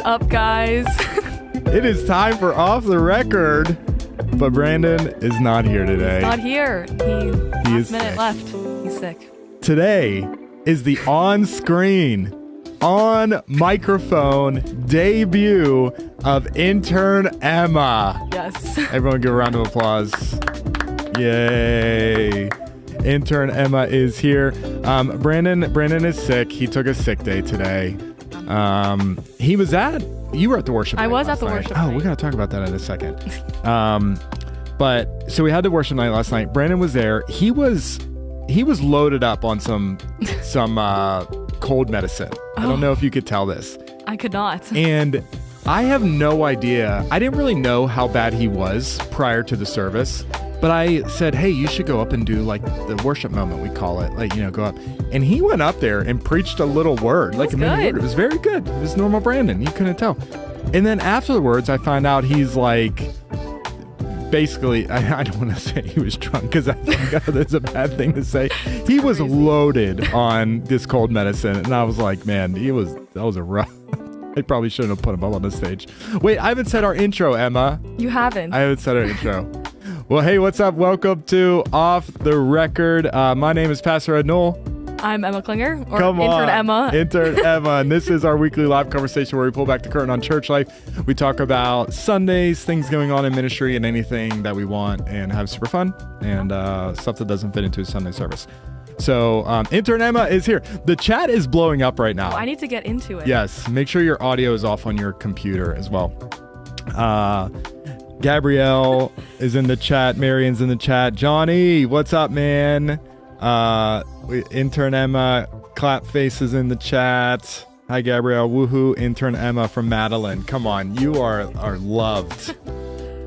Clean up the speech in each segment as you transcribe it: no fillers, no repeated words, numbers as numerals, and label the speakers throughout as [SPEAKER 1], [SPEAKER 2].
[SPEAKER 1] up, guys?
[SPEAKER 2] It is time for Off the Record, but Brandon is not here today.
[SPEAKER 1] Not here. He is minute
[SPEAKER 2] sick.
[SPEAKER 1] left. He's sick.
[SPEAKER 2] Today is the on-screen, on-microphone debut of Intern Emma.
[SPEAKER 1] Yes.
[SPEAKER 2] Everyone give a round of applause. Yay. Intern Emma is here. Brandon is sick. He took a sick day today. You were at the worship night.
[SPEAKER 1] I was
[SPEAKER 2] last
[SPEAKER 1] at the
[SPEAKER 2] night.
[SPEAKER 1] worship
[SPEAKER 2] Oh,
[SPEAKER 1] night.
[SPEAKER 2] we got to talk about that in a second. But so we had the worship night last night. Brandon was there. He was loaded up on some cold medicine. I don't know if you could tell this.
[SPEAKER 1] I could not.
[SPEAKER 2] And I have no idea. I didn't really know how bad he was prior to the service. But I said, hey, you should go up and do like the worship moment, we call it. Like, go up. And he went up there and preached a little word, like a mini word. It was very good. It was normal Brandon. You couldn't tell. And then afterwards, I find out he's like, basically, I don't want to say he was drunk because I think that's a bad thing to say. He was loaded on this cold medicine. And I was like, man, that was a rough. I probably shouldn't have put him up on the stage. Wait, I haven't said our intro, Emma.
[SPEAKER 1] You haven't.
[SPEAKER 2] I haven't said our intro. Well, hey, what's up? Welcome to Off the Record. My name is Pastor Ed Knoll.
[SPEAKER 1] I'm Emma Klinger, or
[SPEAKER 2] Come on.
[SPEAKER 1] Intern Emma.
[SPEAKER 2] Intern Emma. And this is our weekly live conversation where we pull back the curtain on church life. We talk about Sundays, things going on in ministry, and anything that we want, and have super fun, and stuff that doesn't fit into a Sunday service. So Intern Emma is here. The chat is blowing up right now.
[SPEAKER 1] Oh, I need to get into it.
[SPEAKER 2] Yes. Make sure your audio is off on your computer as well. Gabrielle is in the chat. Marion's in the chat. Johnny, what's up, man? Intern Emma, clap faces in the chat. Hi, Gabrielle. Woohoo. Intern Emma from Madeline. Come on. You are loved.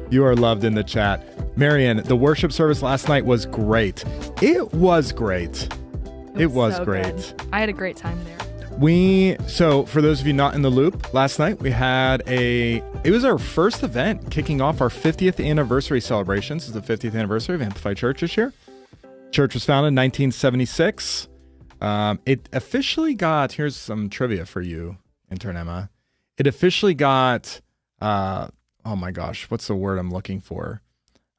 [SPEAKER 2] You are loved in the chat. Marion, the worship service last night was great. It was great. It was
[SPEAKER 1] so
[SPEAKER 2] great.
[SPEAKER 1] Good. I had a great time there.
[SPEAKER 2] So for those of you not in the loop, last night we had it was our first event kicking off our 50th anniversary celebrations. It's the 50th anniversary of Amplify Church this year. Church was founded in 1976. It officially got, here's some trivia for you, Intern Emma. It officially got, oh my gosh, what's the word I'm looking for?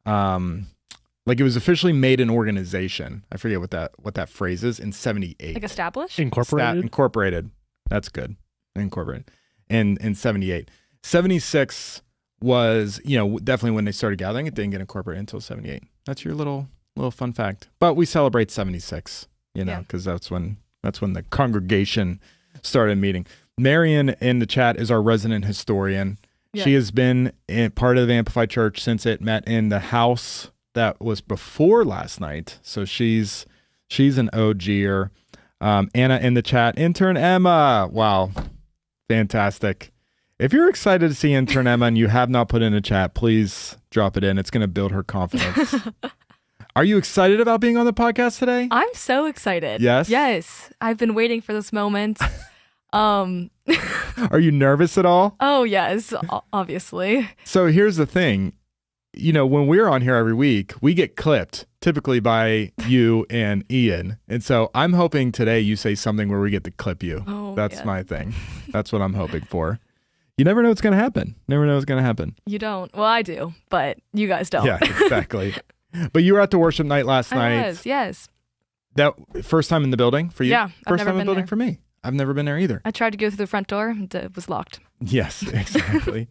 [SPEAKER 2] Like it was officially made an organization. I forget what that phrase is, in 78.
[SPEAKER 1] Like established?
[SPEAKER 2] Incorporated. That's good. Incorporated. In 78. 76 was, definitely when they started gathering. It didn't get incorporated until 78. That's your little fun fact. But we celebrate 76, because that's when the congregation started meeting. Marion in the chat is our resident historian. Yeah. She has been part of Amplify Church since it met in the house that was before last night. So she's an OG'er. Anna in the chat. Intern Emma. Wow. Fantastic. If you're excited to see Intern Emma and you have not put in a chat, please drop it in. It's going to build her confidence. Are you excited about being on the podcast today?
[SPEAKER 1] I'm so excited.
[SPEAKER 2] Yes?
[SPEAKER 1] Yes. I've been waiting for this moment.
[SPEAKER 2] Are you nervous at all?
[SPEAKER 1] Oh, yes, obviously.
[SPEAKER 2] So here's the thing. When we're on here every week, we get clipped typically by you and Ian. And so I'm hoping today you say something where we get to clip you.
[SPEAKER 1] Oh,
[SPEAKER 2] That's my thing. That's what I'm hoping for. You never know what's going to happen.
[SPEAKER 1] You don't. Well, I do, but you guys don't.
[SPEAKER 2] Yeah, exactly. But you were at the worship night last night.
[SPEAKER 1] I was, yes.
[SPEAKER 2] That first time in the building for you?
[SPEAKER 1] Yeah,
[SPEAKER 2] First time in the building for me. I've never been there either.
[SPEAKER 1] I tried to go through the front door. It was locked.
[SPEAKER 2] Yes, exactly.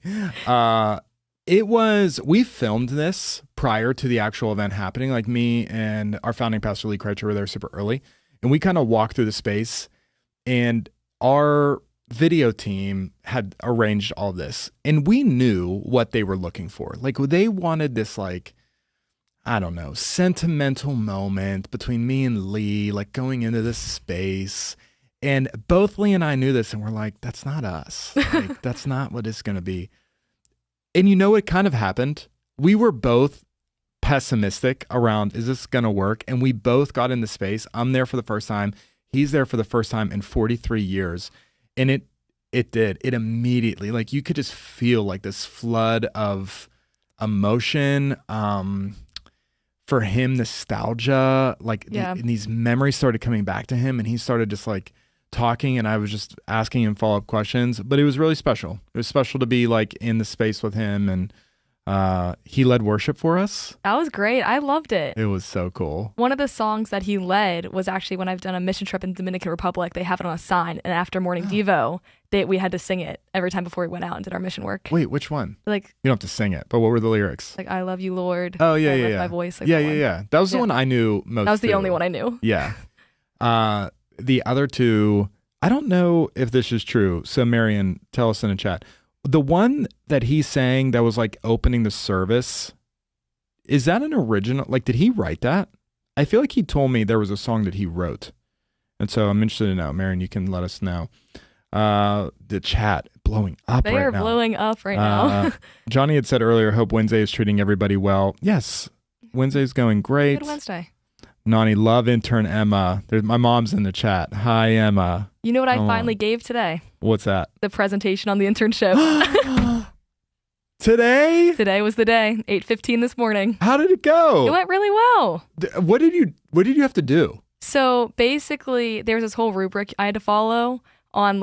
[SPEAKER 2] We filmed this prior to the actual event happening. Like me and our founding pastor, Lee Kreitcher, were there super early. And we kind of walked through the space. And our video team had arranged all this. And we knew what they were looking for. Like they wanted this sentimental moment between me and Lee, like going into this space. And both Lee and I knew this, and we're like, that's not us. Like, that's not what it's going to be. And what kind of happened? We were both pessimistic around, is this going to work? And we both got in the space. I'm there for the first time. He's there for the first time in 43 years. And it did. It immediately, like you could just feel like this flood of emotion. For him, nostalgia, and these memories started coming back to him, and he started just like talking, and I was just asking him follow-up questions. But it was really special. It was special to be like in the space with him, and he led worship for us.
[SPEAKER 1] That was great. I loved it.
[SPEAKER 2] It was so cool.
[SPEAKER 1] One of the songs that he led was actually when I've done a mission trip in Dominican Republic. They have it on a sign, and after morning Devo, we had to sing it every time before we went out and did our mission work.
[SPEAKER 2] Wait, which one?
[SPEAKER 1] Like,
[SPEAKER 2] you don't have to sing it, but what were the lyrics?
[SPEAKER 1] Like, I love you, Lord.
[SPEAKER 2] Oh, yeah,
[SPEAKER 1] I
[SPEAKER 2] yeah,
[SPEAKER 1] lift
[SPEAKER 2] yeah.
[SPEAKER 1] my voice. Like
[SPEAKER 2] Yeah. That was the one I knew most.
[SPEAKER 1] That was the only one I knew.
[SPEAKER 2] Yeah. The other two, I don't know if this is true. So, Marion, tell us in the chat. The one that he sang that was like opening the service, is that an original? Like, did he write that? I feel like he told me there was a song that he wrote. And so I'm interested to know. Marion, you can let us know. The chat blowing up right now.
[SPEAKER 1] They are blowing up right now.
[SPEAKER 2] Johnny had said earlier, hope Wednesday is treating everybody well. Yes, Wednesday's going great.
[SPEAKER 1] Good Wednesday.
[SPEAKER 2] Nani, love intern Emma. My mom's in the chat. Hi, Emma.
[SPEAKER 1] You know what I finally gave today?
[SPEAKER 2] What's that?
[SPEAKER 1] The presentation on the internship.
[SPEAKER 2] Today?
[SPEAKER 1] Today was the day. 8:15 this morning.
[SPEAKER 2] How did it go?
[SPEAKER 1] It went really well.
[SPEAKER 2] What did you have to do?
[SPEAKER 1] So basically, there was this whole rubric I had to follow on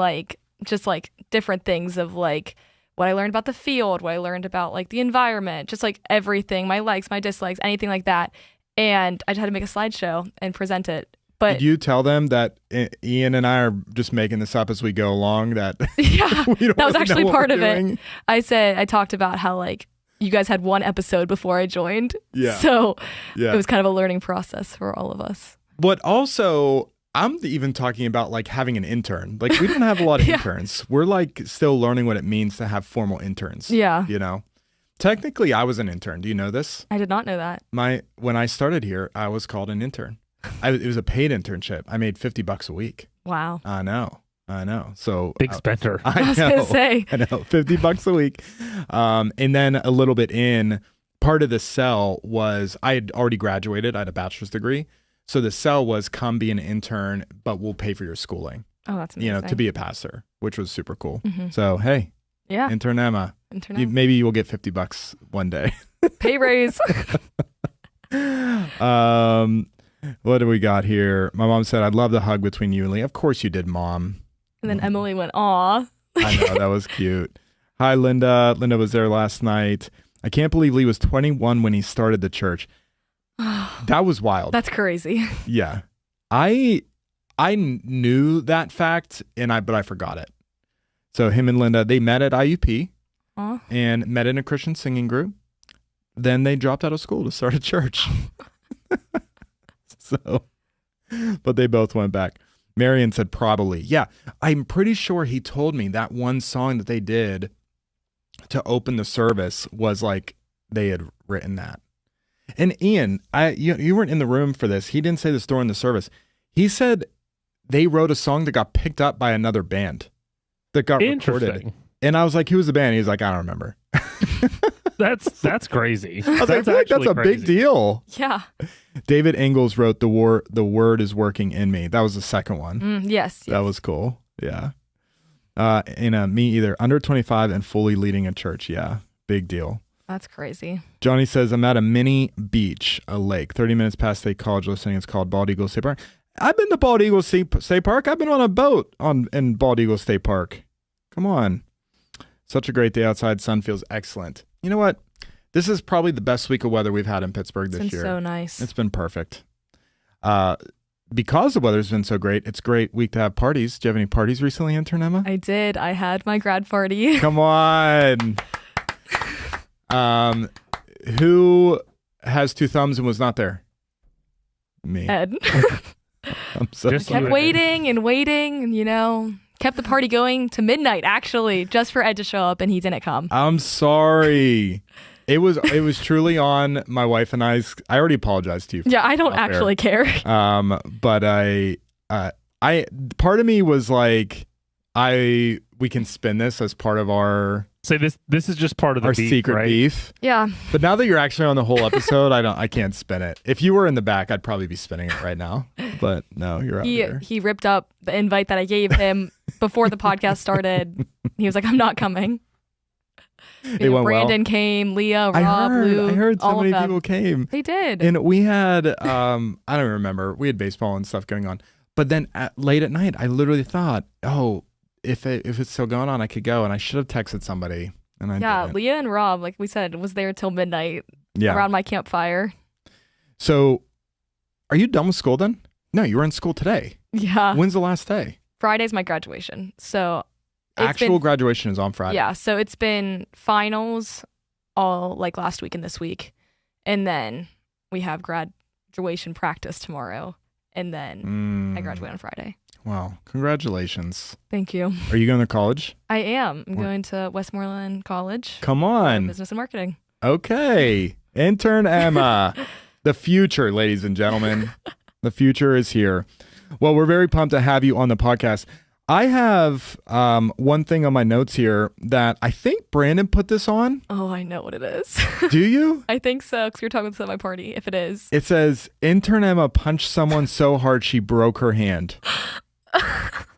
[SPEAKER 1] just different things of like what I learned about the field, what I learned about like the environment, just like everything, my likes, my dislikes, anything like that. And I just had to make a slideshow and present it. But
[SPEAKER 2] did you tell them that Ian and I are just making this up as we go along? That
[SPEAKER 1] yeah, that was actually part of
[SPEAKER 2] doing?
[SPEAKER 1] it. I talked about how like you guys had one episode before I joined.
[SPEAKER 2] Yeah.
[SPEAKER 1] So it was kind of a learning process for all of us.
[SPEAKER 2] But also, I'm even talking about like having an intern. Like we don't have a lot of interns. We're like still learning what it means to have formal interns.
[SPEAKER 1] Yeah.
[SPEAKER 2] You know? Technically, I was an intern. Do you know this?
[SPEAKER 1] I did not know that.
[SPEAKER 2] When I started here, I was called an intern. It was a paid internship. I made $50 a week.
[SPEAKER 1] Wow.
[SPEAKER 2] I know. So
[SPEAKER 3] big spender.
[SPEAKER 2] I
[SPEAKER 1] was gonna say.
[SPEAKER 2] I know. $50 a week. And then a little bit in, part of the sell was I had already graduated. I had a bachelor's degree. So the sell was come be an intern, but we'll pay for your schooling.
[SPEAKER 1] Oh, that's amazing.
[SPEAKER 2] You know, to be a pastor, which was super cool.
[SPEAKER 1] Mm-hmm.
[SPEAKER 2] So hey,
[SPEAKER 1] yeah,
[SPEAKER 2] intern Emma. Maybe you will get $50 one day.
[SPEAKER 1] Pay raise.
[SPEAKER 2] What do we got here? My mom said, I'd love the hug between you and Lee. Of course you did, Mom.
[SPEAKER 1] And then Emily went, aw.
[SPEAKER 2] I know, that was cute. Hi, Linda. Linda was there last night. I can't believe Lee was 21 when he started the church. That was wild.
[SPEAKER 1] That's crazy.
[SPEAKER 2] Yeah. I knew that fact, but I forgot it. So him and Linda, they met at IUP and met in a Christian singing group. Then they dropped out of school to start a church. But they both went back. Marion said probably. Yeah, I'm pretty sure he told me that one song that they did to open the service was like they had written that. And Ian, you weren't in the room for this. He didn't say this during the service. He said they wrote a song that got picked up by another band that got recorded. And I was like, who was the band? He's like, I don't remember.
[SPEAKER 3] That's crazy.
[SPEAKER 2] I was like, that's a big deal.
[SPEAKER 1] Yeah.
[SPEAKER 2] David Ingalls wrote the word is working in me. That was the second one.
[SPEAKER 1] Yes.
[SPEAKER 2] That was cool. Yeah. Me either. Under 25 and fully leading a church. Yeah. Big deal.
[SPEAKER 1] That's crazy.
[SPEAKER 2] Johnny says, I'm at a mini beach, a lake, 30 minutes past State College listening. It's called Bald Eagle State Park. I've been to Bald Eagle State Park. I've been on a boat in Bald Eagle State Park. Come on. Such a great day outside. Sun feels excellent. You know what? This is probably the best week of weather we've had in Pittsburgh this year.
[SPEAKER 1] It's been so nice.
[SPEAKER 2] It's been perfect. Because the weather's been so great, it's a great week to have parties. Do you have any parties recently, Intern Emma?
[SPEAKER 1] I did. I had my grad party.
[SPEAKER 2] Come on. Who has two thumbs and was not there? Me.
[SPEAKER 1] Ed.
[SPEAKER 2] I'm so
[SPEAKER 3] Just
[SPEAKER 2] sorry.
[SPEAKER 1] Kept waiting and, kept the party going to midnight, actually, just for Ed to show up, and he didn't come.
[SPEAKER 2] I'm sorry. It was truly on my wife and I's. I already apologized to you.
[SPEAKER 1] Yeah, I don't actually care.
[SPEAKER 2] But I part of me was like, we can spin this as part of our
[SPEAKER 3] this is just part of the
[SPEAKER 2] our
[SPEAKER 3] beef,
[SPEAKER 2] secret
[SPEAKER 3] right?
[SPEAKER 2] beef.
[SPEAKER 1] Yeah.
[SPEAKER 2] But now that you're actually on the whole episode, I can't spin it. If you were in the back, I'd probably be spinning it right now. But no, you're out there.
[SPEAKER 1] He ripped up the invite that I gave him before the podcast started. He was like, I'm not coming.
[SPEAKER 2] It went
[SPEAKER 1] Brandon
[SPEAKER 2] well.
[SPEAKER 1] came, Leah, Rob, Lou.
[SPEAKER 2] I heard so
[SPEAKER 1] all
[SPEAKER 2] many
[SPEAKER 1] of them.
[SPEAKER 2] people came.
[SPEAKER 1] They did.
[SPEAKER 2] And we had, I don't remember. We had baseball and stuff going on. But then late at night, I literally thought, oh, if it's still going on, I could go. And I should have texted somebody. And I didn't.
[SPEAKER 1] Leah and Rob, like we said, was there till midnight
[SPEAKER 2] Yeah.
[SPEAKER 1] around my campfire.
[SPEAKER 2] So are you done with school then? No, you were in school today.
[SPEAKER 1] Yeah.
[SPEAKER 2] When's the last day?
[SPEAKER 1] Friday's my graduation. So
[SPEAKER 2] Actual graduation is on Friday.
[SPEAKER 1] Yeah. So it's been finals all like last week and this week. And then we have graduation practice tomorrow. And then I graduate on Friday.
[SPEAKER 2] Wow. Congratulations.
[SPEAKER 1] Thank you.
[SPEAKER 2] Are you going to college?
[SPEAKER 1] I am. I'm going to Westmoreland College.
[SPEAKER 2] Come on.
[SPEAKER 1] Business and marketing.
[SPEAKER 2] Okay. Intern Emma. The future, ladies and gentlemen. The future is here. Well, we're very pumped to have you on the podcast. I have one thing on my notes here that I think Brandon put this on.
[SPEAKER 1] Oh, I know what it is.
[SPEAKER 2] Do you?
[SPEAKER 1] I think so, because we were talking about this at my party, if it is.
[SPEAKER 2] It says, Intern Emma punched someone so hard she broke her hand.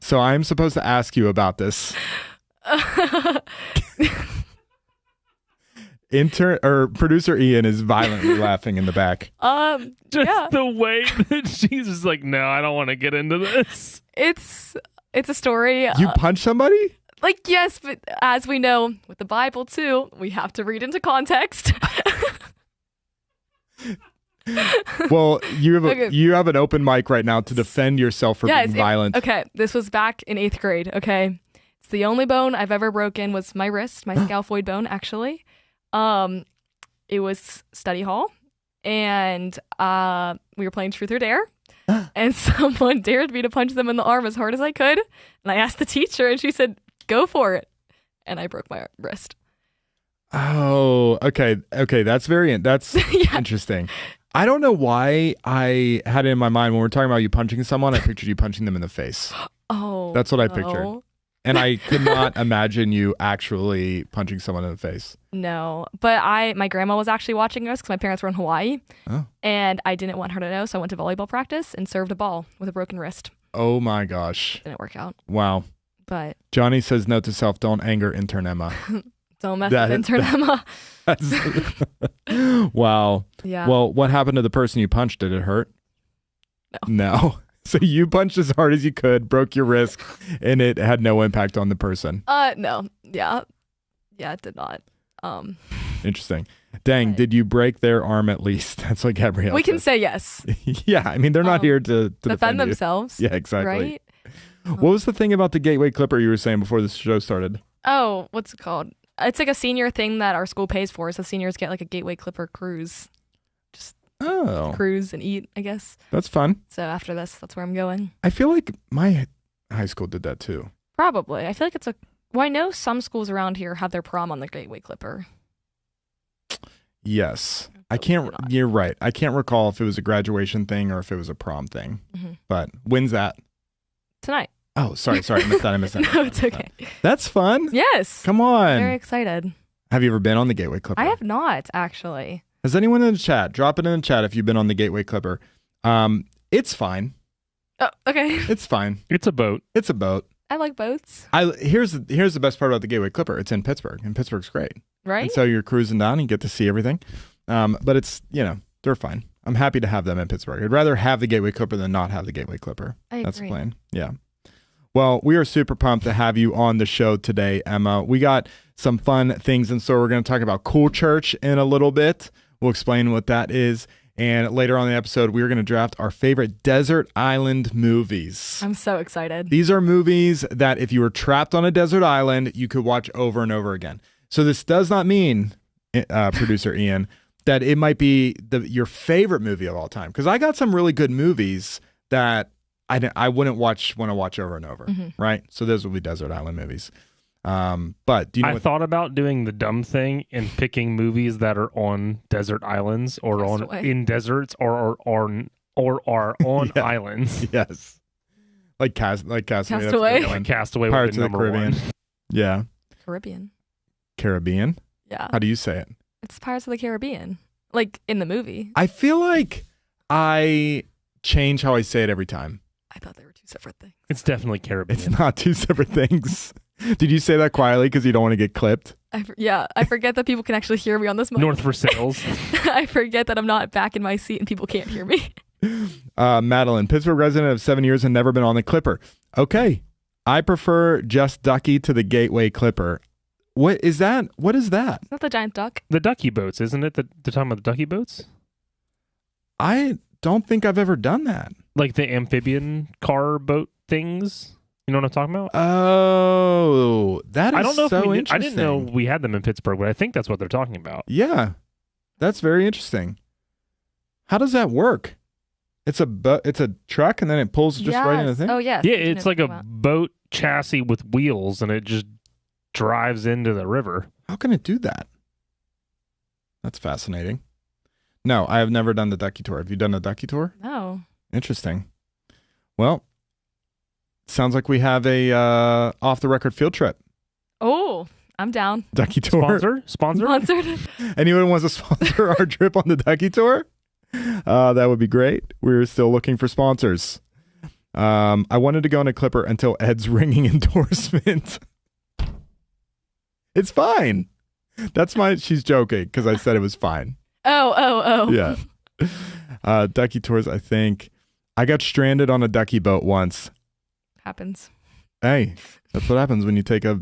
[SPEAKER 2] So I'm supposed to ask you about this. Producer Ian is violently laughing in the back.
[SPEAKER 3] Just the way that she's just like, no, I don't want to get into this.
[SPEAKER 1] It's a story.
[SPEAKER 2] You punched somebody?
[SPEAKER 1] Like, yes, but as we know with the Bible too, we have to read into context.
[SPEAKER 2] Well, you
[SPEAKER 1] Okay.
[SPEAKER 2] have an open mic right now to defend yourself for being violent.
[SPEAKER 1] Okay, this was back in 8th grade, okay? It's the only bone I've ever broken was my wrist, my scaphoid bone, actually. It was study hall, and we were playing Truth or Dare, and someone dared me to punch them in the arm as hard as I could, and I asked the teacher, and she said, go for it, and I broke my wrist.
[SPEAKER 2] Oh, okay, that's
[SPEAKER 1] Yeah.
[SPEAKER 2] interesting. I don't know why I had it in my mind when we're talking about you punching someone, I pictured you punching them in the face.
[SPEAKER 1] Oh,
[SPEAKER 2] That's what I
[SPEAKER 1] no.
[SPEAKER 2] pictured. And I could not imagine you actually punching someone in the face.
[SPEAKER 1] No, but my grandma was actually watching us because my parents were in Hawaii, and I didn't want her to know, so I went to volleyball practice and served a ball with a broken wrist.
[SPEAKER 2] Oh my gosh.
[SPEAKER 1] Didn't work out.
[SPEAKER 2] Wow.
[SPEAKER 1] But
[SPEAKER 2] Johnny says, note to self, don't anger Intern Emma.
[SPEAKER 1] don't mess with Intern Emma.
[SPEAKER 2] Wow.
[SPEAKER 1] Yeah.
[SPEAKER 2] Well, what happened to the person you punched? Did it hurt? No. So you punched as hard as you could, broke your wrist, and it had no impact on the person.
[SPEAKER 1] No. Yeah, it did not.
[SPEAKER 2] Interesting. Dang, did you break their arm at least? That's what Gabrielle
[SPEAKER 1] We can
[SPEAKER 2] said.
[SPEAKER 1] say yes.
[SPEAKER 2] Yeah, I mean, they're not here to
[SPEAKER 1] defend
[SPEAKER 2] you.
[SPEAKER 1] themselves.
[SPEAKER 2] Yeah, exactly.
[SPEAKER 1] Right?
[SPEAKER 2] What was the thing about the Gateway Clipper you were saying before this show started?
[SPEAKER 1] Oh, what's it called? It's like a senior thing that our school pays for, so seniors get like a Gateway Clipper cruise. Just cruise and eat, I guess.
[SPEAKER 2] That's fun.
[SPEAKER 1] So after this, that's where I'm going.
[SPEAKER 2] I feel like my high school did that too.
[SPEAKER 1] Probably. I feel like I know some schools around here have their prom on the Gateway Clipper.
[SPEAKER 2] Yes.
[SPEAKER 1] Probably not.
[SPEAKER 2] You're right. I can't recall if it was a graduation thing or if it was a prom thing.
[SPEAKER 1] Mm-hmm.
[SPEAKER 2] But when's that?
[SPEAKER 1] Tonight.
[SPEAKER 2] Oh, sorry. I missed that.
[SPEAKER 1] No, it's okay.
[SPEAKER 2] That's fun.
[SPEAKER 1] Yes.
[SPEAKER 2] Come on.
[SPEAKER 1] Very excited.
[SPEAKER 2] Have you ever been on the Gateway Clipper?
[SPEAKER 1] I have not, actually.
[SPEAKER 2] Has anyone in the chat? Drop it in the chat if you've been on the Gateway Clipper. It's fine.
[SPEAKER 1] Oh, okay.
[SPEAKER 2] It's fine.
[SPEAKER 3] It's a boat.
[SPEAKER 2] It's a boat.
[SPEAKER 1] I like boats.
[SPEAKER 2] Here's the best part about the Gateway Clipper. It's in Pittsburgh, and Pittsburgh's great.
[SPEAKER 1] Right?
[SPEAKER 2] And so you're cruising down and you get to see everything. But it's, they're fine. I'm happy to have them in Pittsburgh. I'd rather have the Gateway Clipper than not have the Gateway Clipper.
[SPEAKER 1] I agree.
[SPEAKER 2] That's the plan. Yeah. Well, we are super pumped to have you on the show today, Emma. We got some fun things in store. We're going to talk about Cool Church in a little bit. We'll explain what that is. And later on in the episode, we're going to draft our favorite desert island movies.
[SPEAKER 1] I'm so excited.
[SPEAKER 2] These are movies that if you were trapped on a desert island, you could watch over and over again. So this does not mean, producer Ian, that it might be your favorite movie of all time. Because I got some really good movies that I wouldn't want to watch over and over, right? So those will be desert island movies. But do you know
[SPEAKER 3] I thought about doing the dumb thing and picking movies that are on desert islands or in deserts or are on islands.
[SPEAKER 2] Yes, like Castaway.
[SPEAKER 1] Castaway.
[SPEAKER 3] Like Castaway
[SPEAKER 2] Pirates
[SPEAKER 3] would
[SPEAKER 2] of
[SPEAKER 3] be
[SPEAKER 2] the
[SPEAKER 3] number
[SPEAKER 2] Caribbean.
[SPEAKER 3] one.
[SPEAKER 2] Yeah, Caribbean.
[SPEAKER 1] Yeah.
[SPEAKER 2] How do you say it?
[SPEAKER 1] It's Pirates of the Caribbean. Like in the movie.
[SPEAKER 2] I feel like I change how I say it every time.
[SPEAKER 1] I thought they were two separate things.
[SPEAKER 3] It's definitely Caribbean.
[SPEAKER 2] It's not two separate things. Did you say that quietly because you don't want to get clipped?
[SPEAKER 1] I forget that people can actually hear me on this mic.
[SPEAKER 3] North for sales.
[SPEAKER 1] I forget that I'm not back in my seat and people can't hear me.
[SPEAKER 2] Madeline, Pittsburgh resident of 7 years and never been on the Clipper. Okay. I prefer just Ducky to the Gateway Clipper. What is that? What is that?
[SPEAKER 1] Is that the giant duck?
[SPEAKER 3] The ducky boats, isn't it? The time of the ducky boats?
[SPEAKER 2] I don't think I've ever done that.
[SPEAKER 3] Like the amphibian car boat things? You know what I'm talking about?
[SPEAKER 2] Oh, that is
[SPEAKER 3] I don't know
[SPEAKER 2] so
[SPEAKER 3] if
[SPEAKER 2] interesting.
[SPEAKER 3] I didn't know we had them in Pittsburgh, but I think that's what they're talking about.
[SPEAKER 2] Yeah, that's very interesting. How does that work? It's a truck, and then it pulls just right in the thing?
[SPEAKER 1] Oh, yes.
[SPEAKER 3] Yeah, it's like a boat chassis with wheels, and it just drives into the river.
[SPEAKER 2] How can it do that? That's fascinating. No, I have never done the Ducky Tour. Have you done a Ducky Tour?
[SPEAKER 1] No.
[SPEAKER 2] Interesting. Well, sounds like we have a off-the-record field trip.
[SPEAKER 1] Oh, I'm down.
[SPEAKER 2] Ducky Tour.
[SPEAKER 3] Sponsor?
[SPEAKER 1] Sponsored.
[SPEAKER 2] Anyone wants to sponsor our trip on the Ducky Tour? That would be great. We're still looking for sponsors. I wanted to go on a Clipper until Ed's ringing endorsement. It's fine. She's joking because I said it was fine.
[SPEAKER 1] Oh.
[SPEAKER 2] Yeah. Ducky Tours, I think. I got stranded on a ducky boat once.
[SPEAKER 1] Happens.
[SPEAKER 2] Hey, that's what happens when you take a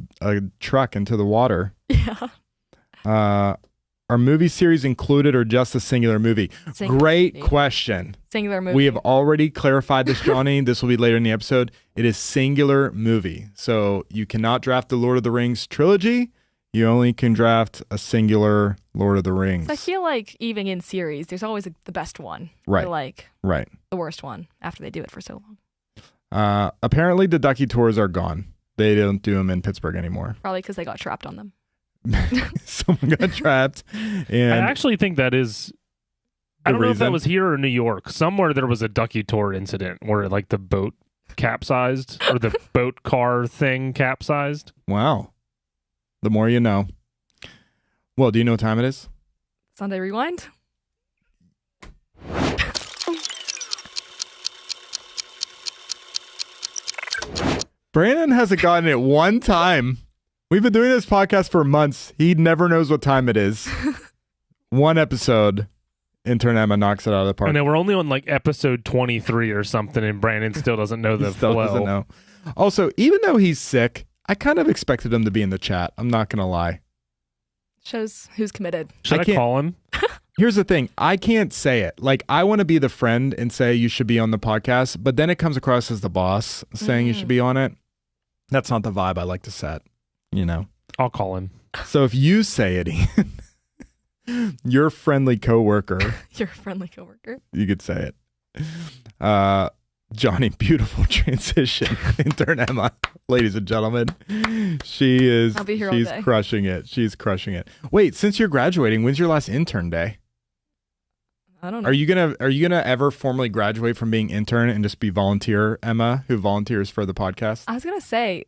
[SPEAKER 2] truck into the water.
[SPEAKER 1] Yeah.
[SPEAKER 2] Are movie series included or just a singular movie? Great question.
[SPEAKER 1] Singular movie.
[SPEAKER 2] We have already clarified this, Johnny. This will be later in the episode. It is singular movie. So you cannot draft the Lord of the Rings trilogy. You only can draft a singular Lord of the Rings.
[SPEAKER 1] I feel like even in series, there's always the best one.
[SPEAKER 2] Right.
[SPEAKER 1] Or like
[SPEAKER 2] right.
[SPEAKER 1] the worst one after they do it for so long.
[SPEAKER 2] Apparently the Ducky Tours are gone. They don't do them in Pittsburgh anymore.
[SPEAKER 1] Probably because they got trapped on them.
[SPEAKER 2] Someone got trapped. And
[SPEAKER 3] I actually think that is... I don't know if that was here or New York. Somewhere there was a Ducky Tour incident where like the boat capsized or the boat car thing capsized.
[SPEAKER 2] Wow. The more you know. Well, do you know what time it is?
[SPEAKER 1] Sunday Rewind?
[SPEAKER 2] Brandon hasn't gotten it one time. We've been doing this podcast for months. He never knows what time it is. One episode, Intern Emma knocks it out of the park.
[SPEAKER 3] And then we're only on like episode 23 or something, and Brandon still doesn't know the
[SPEAKER 2] still
[SPEAKER 3] flow.
[SPEAKER 2] Doesn't know. Also, even though he's sick, I kind of expected him to be in the chat. I'm not going to lie.
[SPEAKER 1] Shows who's committed.
[SPEAKER 3] Should I call him?
[SPEAKER 2] Here's the thing. I can't say it. Like, I want to be the friend and say you should be on the podcast, but then it comes across as the boss saying you should be on it. That's not the vibe I like to set, you know?
[SPEAKER 3] I'll call him.
[SPEAKER 2] So if you say it, Ian, your friendly coworker.
[SPEAKER 1] Your friendly coworker.
[SPEAKER 2] You could say it. Johnny, beautiful transition. Intern Emma, ladies and gentlemen. She's crushing it. She's crushing it. Wait, since you're graduating, when's your last intern day?
[SPEAKER 1] I don't know.
[SPEAKER 2] Are you gonna ever formally graduate from being intern and just be volunteer Emma, who volunteers for the podcast?
[SPEAKER 1] I was gonna say,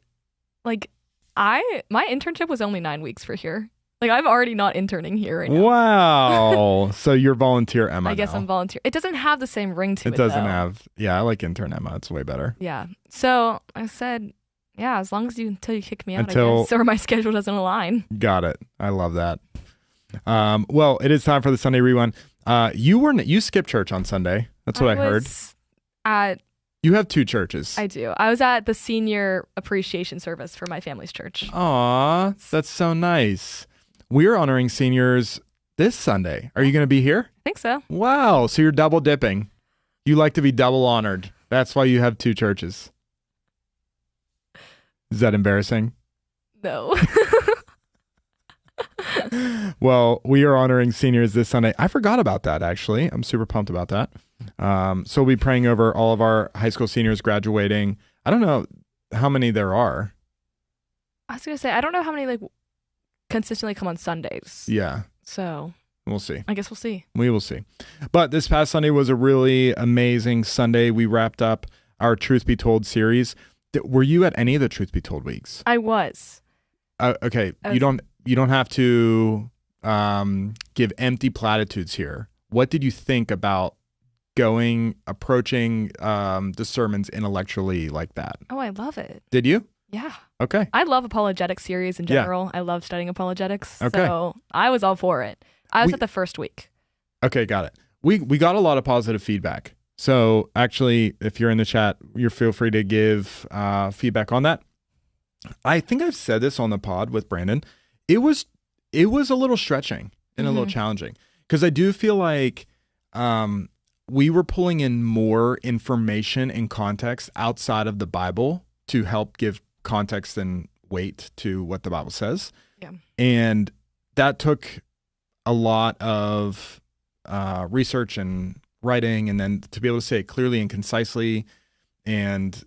[SPEAKER 1] like, my internship was only 9 weeks for here. Like, I'm already not interning here right now.
[SPEAKER 2] Wow. So you're volunteer Emma.
[SPEAKER 1] I guess
[SPEAKER 2] now.
[SPEAKER 1] I'm volunteer. It doesn't have the same ring to it.
[SPEAKER 2] It doesn't
[SPEAKER 1] though.
[SPEAKER 2] have. Yeah, I like intern Emma. It's way better.
[SPEAKER 1] Yeah. So I said, yeah, as long as until you kick me out, I guess, or my schedule doesn't align.
[SPEAKER 2] Got it. I love that. Well, it is time for the Sunday Rewind. You skipped church on Sunday. That's what I heard. You have two churches.
[SPEAKER 1] I do. I was at the senior appreciation service for my family's church.
[SPEAKER 2] Aw, that's so nice. We're honoring seniors this Sunday. Are you going to be here?
[SPEAKER 1] I think so.
[SPEAKER 2] Wow. So you're double dipping. You like to be double honored. That's why you have two churches. Is that embarrassing?
[SPEAKER 1] No.
[SPEAKER 2] Well, we are honoring seniors this Sunday. I forgot about that, actually. I'm super pumped about that. So we'll be praying over all of our high school seniors graduating. I don't know how many there are.
[SPEAKER 1] I was going to say, I don't know how many like consistently come on Sundays.
[SPEAKER 2] Yeah.
[SPEAKER 1] So
[SPEAKER 2] we'll see.
[SPEAKER 1] I guess we'll see.
[SPEAKER 2] We will see. But this past Sunday was a really amazing Sunday. We wrapped up our Truth Be Told series. Were you at any of the Truth Be Told weeks?
[SPEAKER 1] I was.
[SPEAKER 2] Okay. You don't have to give empty platitudes here. What did you think about approaching the sermons intellectually like that?
[SPEAKER 1] Oh, I love it.
[SPEAKER 2] Did you?
[SPEAKER 1] Yeah.
[SPEAKER 2] Okay.
[SPEAKER 1] I love apologetic series in general. Yeah. I love studying apologetics.
[SPEAKER 2] Okay.
[SPEAKER 1] So I was all for it. I was at the first week.
[SPEAKER 2] Okay, got it. We got a lot of positive feedback So actually, if you're in the chat, you feel free to give feedback on that. I think I've said this on the pod with Brandon. It was a little stretching and a little challenging because I do feel like we were pulling in more information and context outside of the Bible to help give context and weight to what the Bible says.
[SPEAKER 1] Yeah.
[SPEAKER 2] And that took a lot of research and writing, and then to be able to say it clearly and concisely. And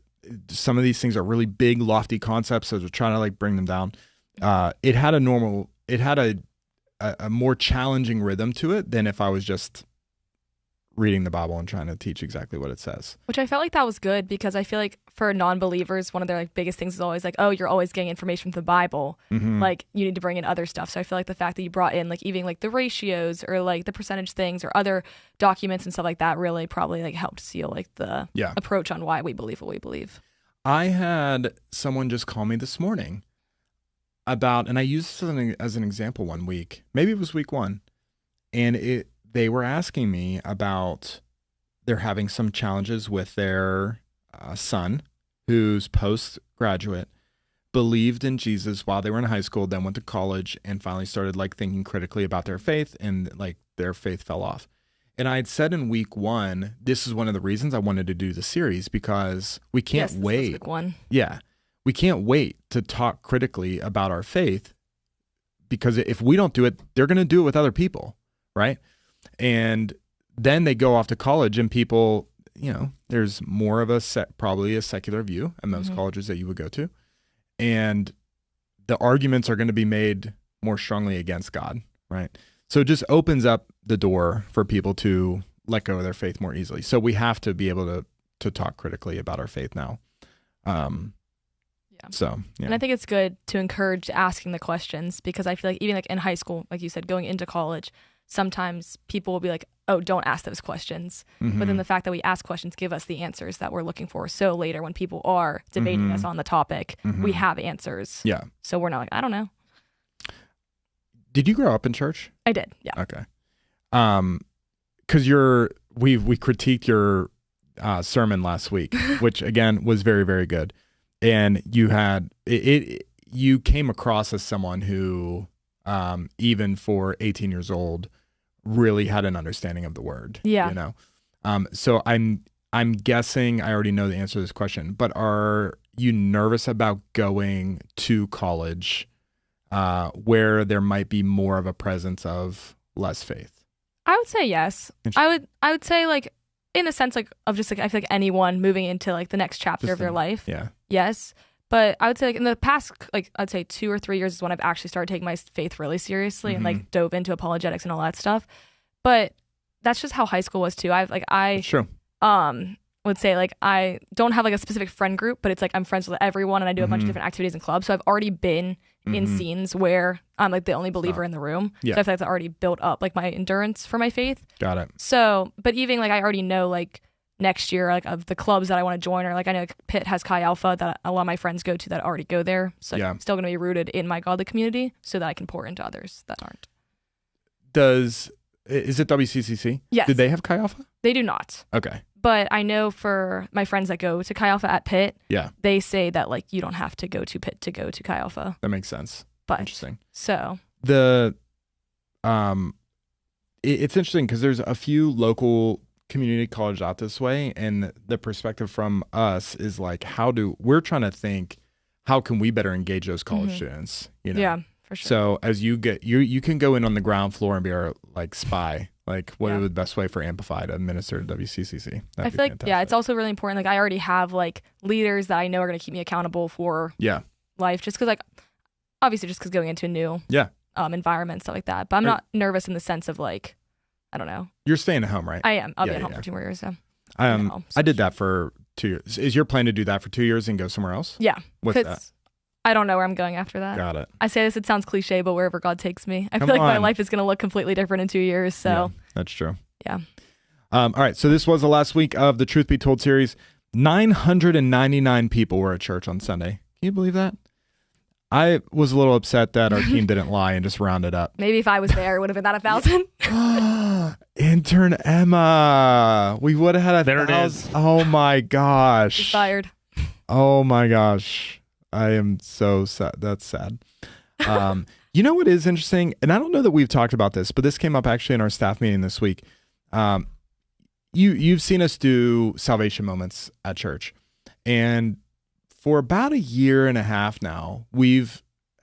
[SPEAKER 2] some of these things are really big, lofty concepts, so to try to like bring them down. It had a more challenging rhythm to it than if I was just reading the Bible and trying to teach exactly what it says.
[SPEAKER 1] Which I felt like that was good because I feel like for non-believers, one of their like biggest things is always like, oh, you're always getting information from the Bible. Like you need to bring in other stuff. So I feel like the fact that you brought in like even like the ratios or like the percentage things or other documents and stuff like that really probably like helped seal like the approach on why we believe what we believe.
[SPEAKER 2] I had someone just call me this morning about, and I used this as an example one week, maybe it was week 1, and they were asking me about they're having some challenges with their son who's postgraduate, believed in Jesus while they were in high school, then went to college and finally started like thinking critically about their faith, and like their faith fell off. And I had said in week 1, this is one of the reasons I wanted to do the series because we can't wait.
[SPEAKER 1] Week 1.
[SPEAKER 2] Yeah. We can't wait to talk critically about our faith because if we don't do it, they're going to do it with other people, right? And then they go off to college and people, there's more of probably a secular view in most colleges that you would go to. And the arguments are going to be made more strongly against God, right? So it just opens up the door for people to let go of their faith more easily. So we have to be able to talk critically about our faith now. So, yeah.
[SPEAKER 1] And I think it's good to encourage asking the questions because I feel like even like in high school, like you said, going into college, sometimes people will be like, oh, don't ask those questions. But then the fact that we ask questions give us the answers that we're looking for. So later when people are debating us on the topic, we have answers.
[SPEAKER 2] Yeah.
[SPEAKER 1] So we're not like, I don't know.
[SPEAKER 2] Did you grow up in church?
[SPEAKER 1] I did. Yeah.
[SPEAKER 2] Okay. Because we critiqued your sermon last week, which again was very, very good. And you had you came across as someone who, even for 18 years old, really had an understanding of the word.
[SPEAKER 1] Yeah.
[SPEAKER 2] So I'm guessing I already know the answer to this question, but are you nervous about going to college where there might be more of a presence of less faith?
[SPEAKER 1] I would say yes. I would say like in a sense like of just like I feel like anyone moving into like the next chapter of their life.
[SPEAKER 2] Yeah.
[SPEAKER 1] Yes. But I would say like in the past, like I'd say 2 or 3 years is when I've actually started taking my faith really seriously and like dove into apologetics and all that stuff. But that's just how high school was too.
[SPEAKER 2] That's true.
[SPEAKER 1] Would say like I don't have like a specific friend group, but it's like I'm friends with everyone and I do a bunch of different activities and clubs. So I've already been in scenes where I'm like the only believer in the room.
[SPEAKER 2] Yeah.
[SPEAKER 1] So I feel like that's already built up like my endurance for my faith.
[SPEAKER 2] Got it.
[SPEAKER 1] So, but even like I already know like next year like of the clubs that I want to join, or like I know like, Pitt has Chi Alpha that a lot of my friends go to that already go there. So I'm still going to be rooted in my godly community so that I can pour into others that aren't.
[SPEAKER 2] Is it WCCC?
[SPEAKER 1] Yes.
[SPEAKER 2] Did they have Chi Alpha?
[SPEAKER 1] They do not.
[SPEAKER 2] Okay.
[SPEAKER 1] But I know for my friends that go to Chi Alpha at Pitt, they say that like you don't have to go to Pitt to go to Chi Alpha.
[SPEAKER 2] That makes sense.
[SPEAKER 1] But
[SPEAKER 2] interesting.
[SPEAKER 1] So
[SPEAKER 2] it's interesting because there's a few local community colleges out this way, and the perspective from us is like we're trying to think how can we better engage those college students?
[SPEAKER 1] Yeah, for sure.
[SPEAKER 2] So as you get you can go in on the ground floor and be our like spy. Like, what is the best way for Amplify to minister to WCCC?
[SPEAKER 1] I feel like, it's also really important. Like, I already have, like, leaders that I know are going to keep me accountable for life. Just because, like, obviously just because going into a new environment and stuff like that. But I'm not nervous in the sense of, like, I don't know.
[SPEAKER 2] You're staying at home, right?
[SPEAKER 1] I am. I'll be at home for 2 more years, so.
[SPEAKER 2] I did that for 2 years. Is your plan to do that for 2 years and go somewhere else?
[SPEAKER 1] Yeah.
[SPEAKER 2] What's that?
[SPEAKER 1] I don't know where I'm going after that.
[SPEAKER 2] Got it.
[SPEAKER 1] I say this, it sounds cliche, but wherever God takes me. I feel like my life is going to look completely different in 2 years. So
[SPEAKER 2] yeah, that's true.
[SPEAKER 1] Yeah.
[SPEAKER 2] All right. So this was the last week of the Truth Be Told series. 999 people were at church on Sunday. Can you believe that? I was a little upset that our team didn't lie and just round it up.
[SPEAKER 1] Maybe if I was there, it would have been that 1,000.
[SPEAKER 2] Intern Emma. We would have had
[SPEAKER 3] There
[SPEAKER 2] 1,000.
[SPEAKER 3] it is.
[SPEAKER 2] Oh my gosh.
[SPEAKER 1] She's fired.
[SPEAKER 2] Oh my gosh. I am so sad. That's sad. You know what is interesting? And I don't know that we've talked about this, but this came up actually in our staff meeting this week. You've seen us do salvation moments at church. And for about 1.5 years now,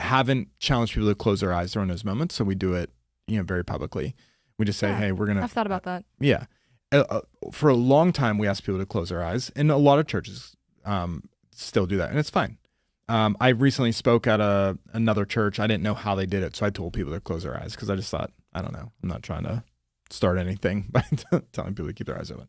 [SPEAKER 2] haven't challenged people to close their eyes during those moments. So we do it, very publicly. We just say, hey, we're going to.
[SPEAKER 1] I've thought about that.
[SPEAKER 2] Yeah. For a long time, we asked people to close their eyes. And a lot of churches still do that. And it's fine. I recently spoke at another church. I didn't know how they did it. So I told people to close their eyes because I just thought, I don't know. I'm not trying to start anything by telling people to keep their eyes open.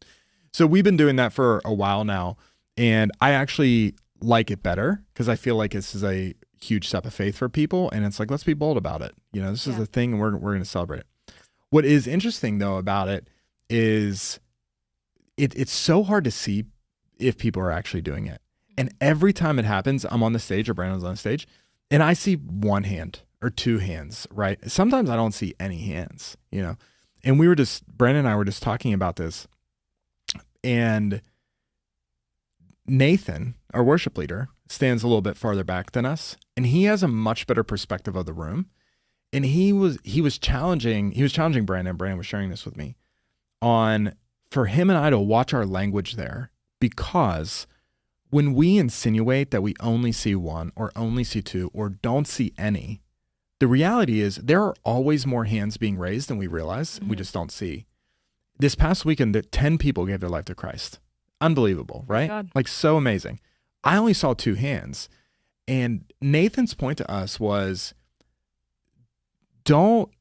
[SPEAKER 2] So we've been doing that for a while now. And I actually like it better because I feel like this is a huge step of faith for people. And it's like, let's be bold about it. This is the thing and we're going to celebrate it. What is interesting though about it is it's so hard to see if people are actually doing it. And every time it happens, I'm on the stage or Brandon's on the stage and I see one hand or two hands, right? Sometimes I don't see any hands, and Brandon and I were just talking about this, and Nathan, our worship leader, stands a little bit farther back than us, and he has a much better perspective of the room. And he was challenging Brandon. Brandon was sharing this with me for him and I to watch our language there, because when we insinuate that we only see one or only see two or don't see any, the reality is there are always more hands being raised than we realize. Mm-hmm. We just don't see. This past weekend, 10 people gave their life to Christ. Unbelievable, right?
[SPEAKER 1] God.
[SPEAKER 2] Like so amazing. I only saw 2 hands. And Nathan's point to us was, don't,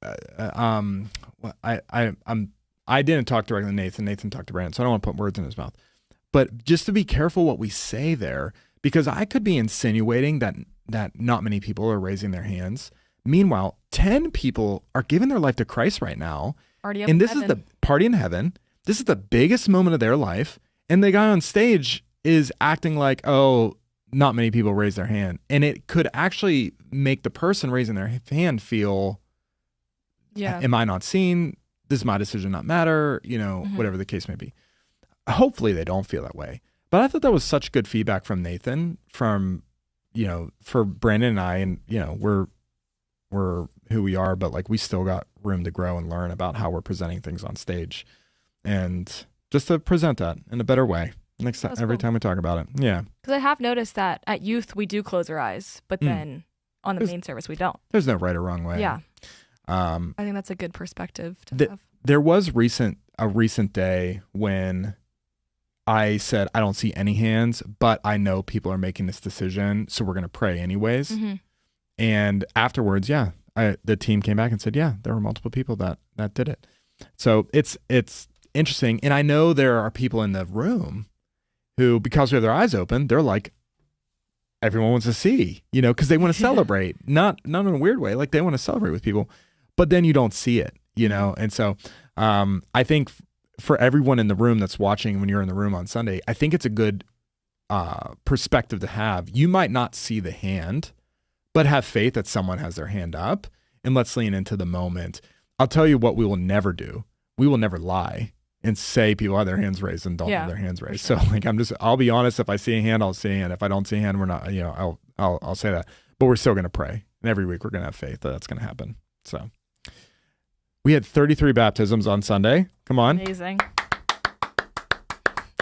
[SPEAKER 2] I didn't talk directly to Nathan. Nathan talked to Brandon, so I don't want to put words in his mouth. But just to be careful what we say there, because I could be insinuating that not many people are raising their hands. Meanwhile, 10 people are giving their life to Christ right now. And this is the party in heaven. This is the biggest moment of their life. And the guy on stage is acting like, oh, not many people raise their hand. And it could actually make the person raising their hand feel, am I not seen? Does my decision not matter? Whatever the case may be. Hopefully they don't feel that way. But I thought that was such good feedback from Nathan, for Brandon and I, and, we're who we are, but like we still got room to grow and learn about how we're presenting things on stage, and just to present that in a better way next time, every time we talk about it. Yeah.
[SPEAKER 1] Because I have noticed that at youth we do close our eyes, but then on the main service we don't.
[SPEAKER 2] There's no right or wrong way.
[SPEAKER 1] Yeah. I think that's a good perspective to have.
[SPEAKER 2] There was a recent day when I said, I don't see any hands, but I know people are making this decision, so we're going to pray anyways. Mm-hmm. And afterwards, the team came back and said, there were multiple people that did it. So it's interesting. And I know there are people in the room who, because we have their eyes open, they're like, everyone wants to see, because they want to celebrate, not in a weird way. Like they want to celebrate with people, but then you don't see it, And so I think for everyone in the room that's watching, when you're in the room on Sunday, I think it's a good perspective to have. You might not see the hand, but have faith that someone has their hand up, and let's lean into the moment. I'll tell you what we will never do. We will never lie and say people have their hands raised and don't have their hands raised. Sure. So I'll be honest. If I see a hand, I'll see a hand. If I don't see a hand, we're not, I'll say that, but we're still going to pray. And every week we're going to have faith that that's going to happen. So we had 33 baptisms on Sunday. Come on.
[SPEAKER 1] Amazing.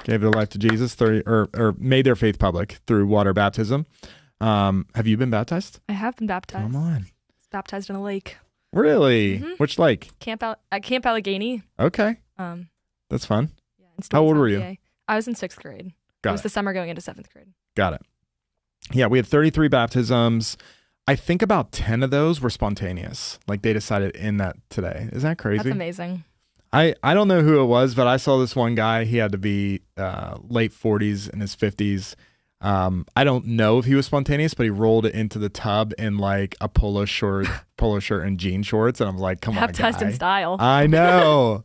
[SPEAKER 2] Gave their life to Jesus, or made their faith public through water baptism. Have you been baptized?
[SPEAKER 1] I have been baptized.
[SPEAKER 2] Come on.
[SPEAKER 1] I was baptized in a lake.
[SPEAKER 2] Really? Mm-hmm. Which lake?
[SPEAKER 1] At Camp Allegheny.
[SPEAKER 2] Okay. That's fun.
[SPEAKER 1] Yeah.
[SPEAKER 2] How old were you?
[SPEAKER 1] I was in 6th grade. It was the summer going into 7th grade. Got it.
[SPEAKER 2] Yeah, we had 33 baptisms. I think about 10 of those were spontaneous. Like they decided in that today. Isn't that crazy?
[SPEAKER 1] That's amazing.
[SPEAKER 2] I don't know who it was, but I saw this one guy. He had to be late 40s in his 50s. I don't know if he was spontaneous, but he rolled it into the tub in like a polo shirt and jean shorts. And I'm like, come on,
[SPEAKER 1] baptized in style.
[SPEAKER 2] I know.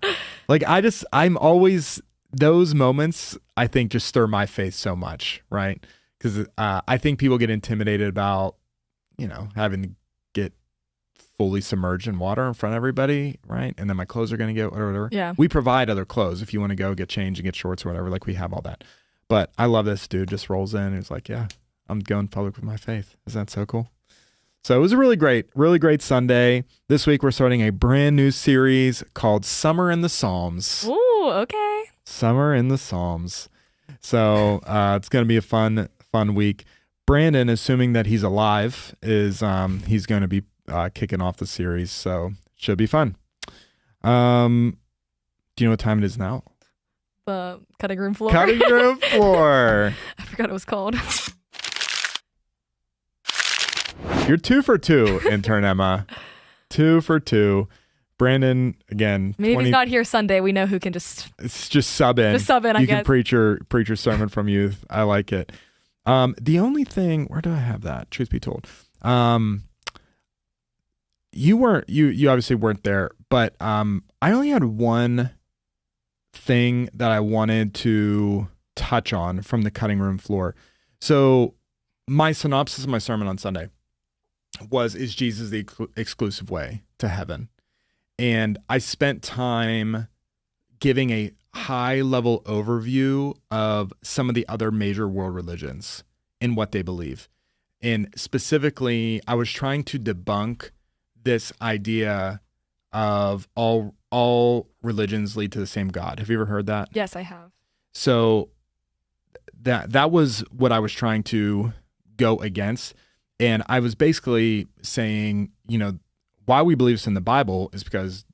[SPEAKER 2] Like I'm always, those moments I think just stir my faith so much. Right. Cause I think people get intimidated about having to get fully submerged in water in front of everybody, right? And then my clothes are going to get whatever.
[SPEAKER 1] Yeah.
[SPEAKER 2] We provide other clothes if you want to go get changed and get shorts or whatever. Like we have all that. But I love this dude. Just rolls in and he's like, yeah, I'm going public with my faith. Isn't that so cool? So it was a really great Sunday. This week we're starting a brand new series called Summer in the Psalms.
[SPEAKER 1] Ooh, okay.
[SPEAKER 2] Summer in the Psalms. So it's going to be a fun week. Brandon, assuming that he's alive, is he's going to be kicking off the series. So should be fun. Do you know what time it is now?
[SPEAKER 1] The cutting room floor.
[SPEAKER 2] Cutting room floor.
[SPEAKER 1] I forgot what it was called.
[SPEAKER 2] You're 2 for 2, Intern Emma. 2 for 2. Brandon, again.
[SPEAKER 1] Maybe he's not here Sunday. We know who can just
[SPEAKER 2] sub in.
[SPEAKER 1] Just sub in, I guess.
[SPEAKER 2] You can preach your sermon from youth. I like it. The only thing, where do I have that? Truth be told. You obviously weren't there, but I only had one thing that I wanted to touch on from the cutting room floor. So my synopsis of my sermon on Sunday is Jesus the exclusive way to heaven? And I spent time giving a high level overview of some of the other major world religions and what they believe. And specifically, I was trying to debunk this idea of all religions lead to the same God. Have you ever heard that?
[SPEAKER 1] Yes, I have.
[SPEAKER 2] So that was what I was trying to go against. And I was basically saying, why we believe this in the Bible is because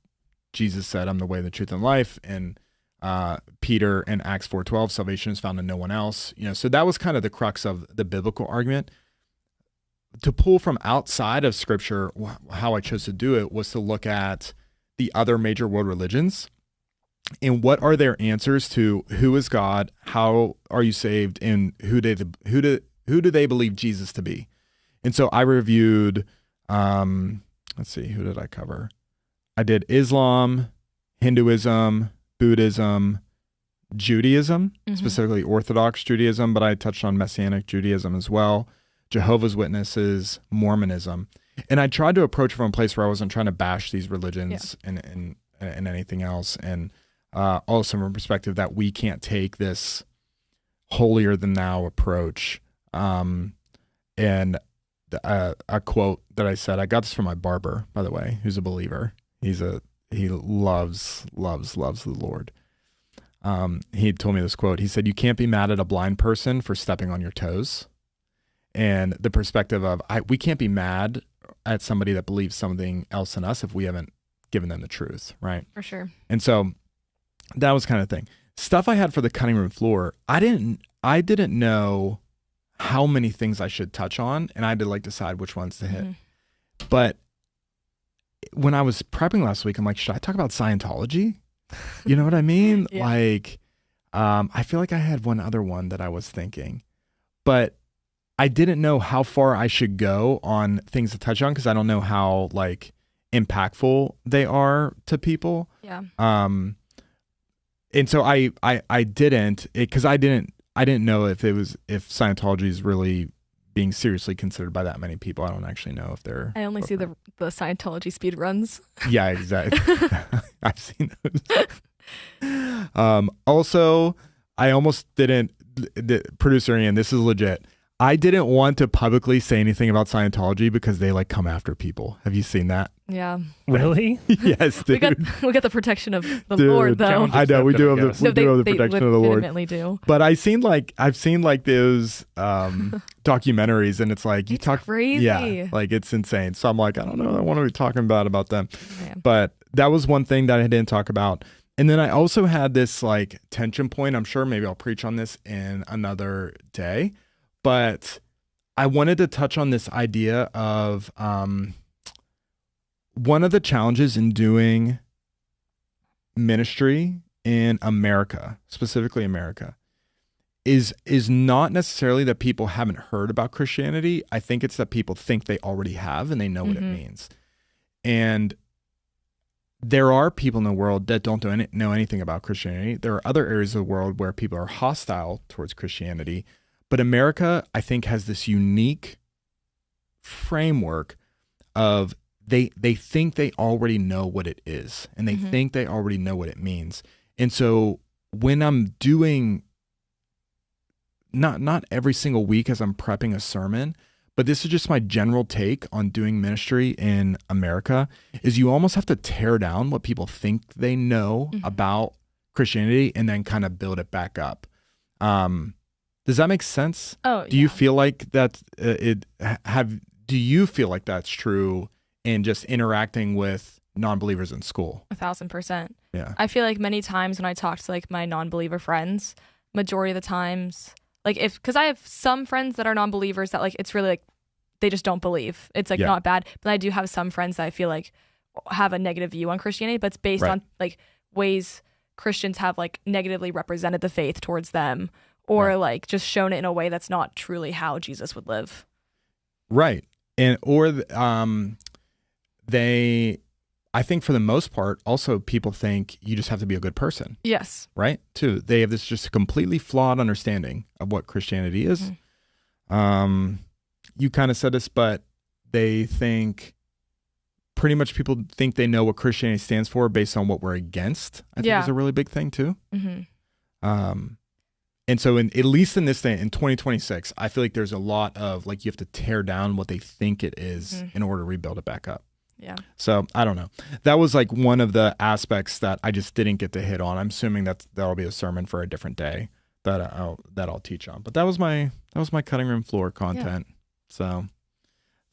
[SPEAKER 2] Jesus said, I'm the way, the truth, and life. And Peter in Acts 4:12, salvation is found in no one else. So that was kind of the crux of the biblical argument. To pull from outside of Scripture, how I chose to do it was to look at the other major world religions and what are their answers to who is God, how are you saved, and who do they believe Jesus to be. And so I reviewed, let's see, who did I cover? I did Islam, Hinduism, Buddhism, Judaism, specifically Orthodox Judaism, but I touched on Messianic Judaism as well, Jehovah's Witnesses, Mormonism. And I tried to approach from a place where I wasn't trying to bash these religions and anything else. And also from a perspective that we can't take this holier than thou approach. And a quote that I said, I got this from my barber, by the way, who's a believer. He loves the Lord. He told me this quote. He said, you can't be mad at a blind person for stepping on your toes. And the perspective of, we can't be mad at somebody that believes something else than us if we haven't given them the truth, right?
[SPEAKER 1] For sure.
[SPEAKER 2] And so that was kind of the thing. Stuff I had for the cutting room floor, I didn't know how many things I should touch on, and I had to decide which ones to hit. But when I was prepping last week, I'm like, should I talk about Scientology? You know what I mean?
[SPEAKER 1] Yeah.
[SPEAKER 2] I feel like I had one other one that I was thinking, but I didn't know how far I should go on things to touch on because I don't know how impactful they are to people.
[SPEAKER 1] Yeah.
[SPEAKER 2] And so I didn't, because I didn't know if Scientology is really being seriously considered by that many people. I don't actually know if they're.
[SPEAKER 1] I only see the Scientology speed runs.
[SPEAKER 2] Yeah, exactly. I've seen those. Also, I almost didn't. The producer Ian, this is legit. I didn't want to publicly say anything about Scientology because they come after people. Have you seen that?
[SPEAKER 1] Yeah.
[SPEAKER 3] Really?
[SPEAKER 2] Yes, dude.
[SPEAKER 1] We got the protection of the
[SPEAKER 2] Dude,
[SPEAKER 1] Lord, though.
[SPEAKER 2] I know we do have the
[SPEAKER 1] They
[SPEAKER 2] protection of the Lord.
[SPEAKER 1] legitimately do.
[SPEAKER 2] But I've seen those documentaries, and it's
[SPEAKER 1] It's crazy.
[SPEAKER 2] Yeah, it's insane. So I'm like, I don't know, I want to be talking about them.
[SPEAKER 1] Yeah.
[SPEAKER 2] But that was one thing that I didn't talk about. And then I also had this tension point. I'm sure maybe I'll preach on this in another day. But I wanted to touch on this idea of one of the challenges in doing ministry in America, specifically America, is not necessarily that people haven't heard about Christianity. I think it's that people think they already have and they know what it means. And there are people in the world that don't know anything about Christianity. There are other areas of the world where people are hostile towards Christianity. But America, I think, has this unique framework of they think they already know what it is, and they think they already know what it means. And so when I'm doing not every single week as I'm prepping a sermon, but this is just my general take on doing ministry in America, is you almost have to tear down what people think they know about Christianity and then kind of build it back up. Does that make sense? Do you feel like that do you feel like that's true in just interacting with non-believers in school?
[SPEAKER 1] 1,000%.
[SPEAKER 2] Yeah.
[SPEAKER 1] I feel like many times when I talk to like my non-believer friends, majority of the times, like because I have some friends that are non-believers that like it's really like they just don't believe. It's like not bad. But I do have some friends that I feel like have a negative view on Christianity, but it's based on like ways Christians have like negatively represented the faith towards them, or like just shown it in a way that's not truly how Jesus would live. Right.
[SPEAKER 2] And I think for the most part, also people think you just have to be a good person.
[SPEAKER 1] Yes.
[SPEAKER 2] Right? Too. They have this just completely flawed understanding of what Christianity is. You kind of said this, but they think pretty much people think they know what Christianity stands for based on what we're against. I think is a really big thing too. And so at least in this thing, in 2026, I feel like there's a lot of like, you have to tear down what they think it is in order to rebuild it back up.
[SPEAKER 1] Yeah.
[SPEAKER 2] So I don't know. That was like one of the aspects that I just didn't get to hit on. I'm assuming that'll be a sermon for a different day that I'll teach on. But that was my cutting room floor content. So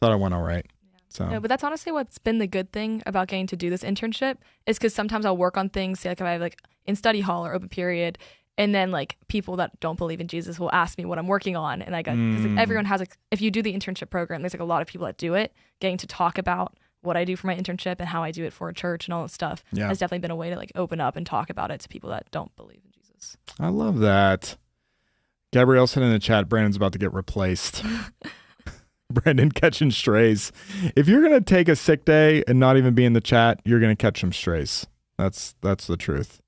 [SPEAKER 2] thought I went all right. So.
[SPEAKER 1] No, but that's honestly what's been the good thing about getting to do this internship, is because sometimes I'll work on things, say like if I have like in study hall or open period, and then like people that don't believe in Jesus will ask me what I'm working on, and like because like, everyone has like, if you do the internship program, there's like a lot of people that do it. Getting to talk about what I do for my internship and how I do it for a church and all that stuff has definitely been a way to like open up and talk about it to people that don't believe in Jesus.
[SPEAKER 2] I love that. Gabrielle said in the chat, Brandon's about to get replaced. Brandon catching strays. If you're going to take a sick day and not even be in the chat, you're going to catch some strays. That's the truth.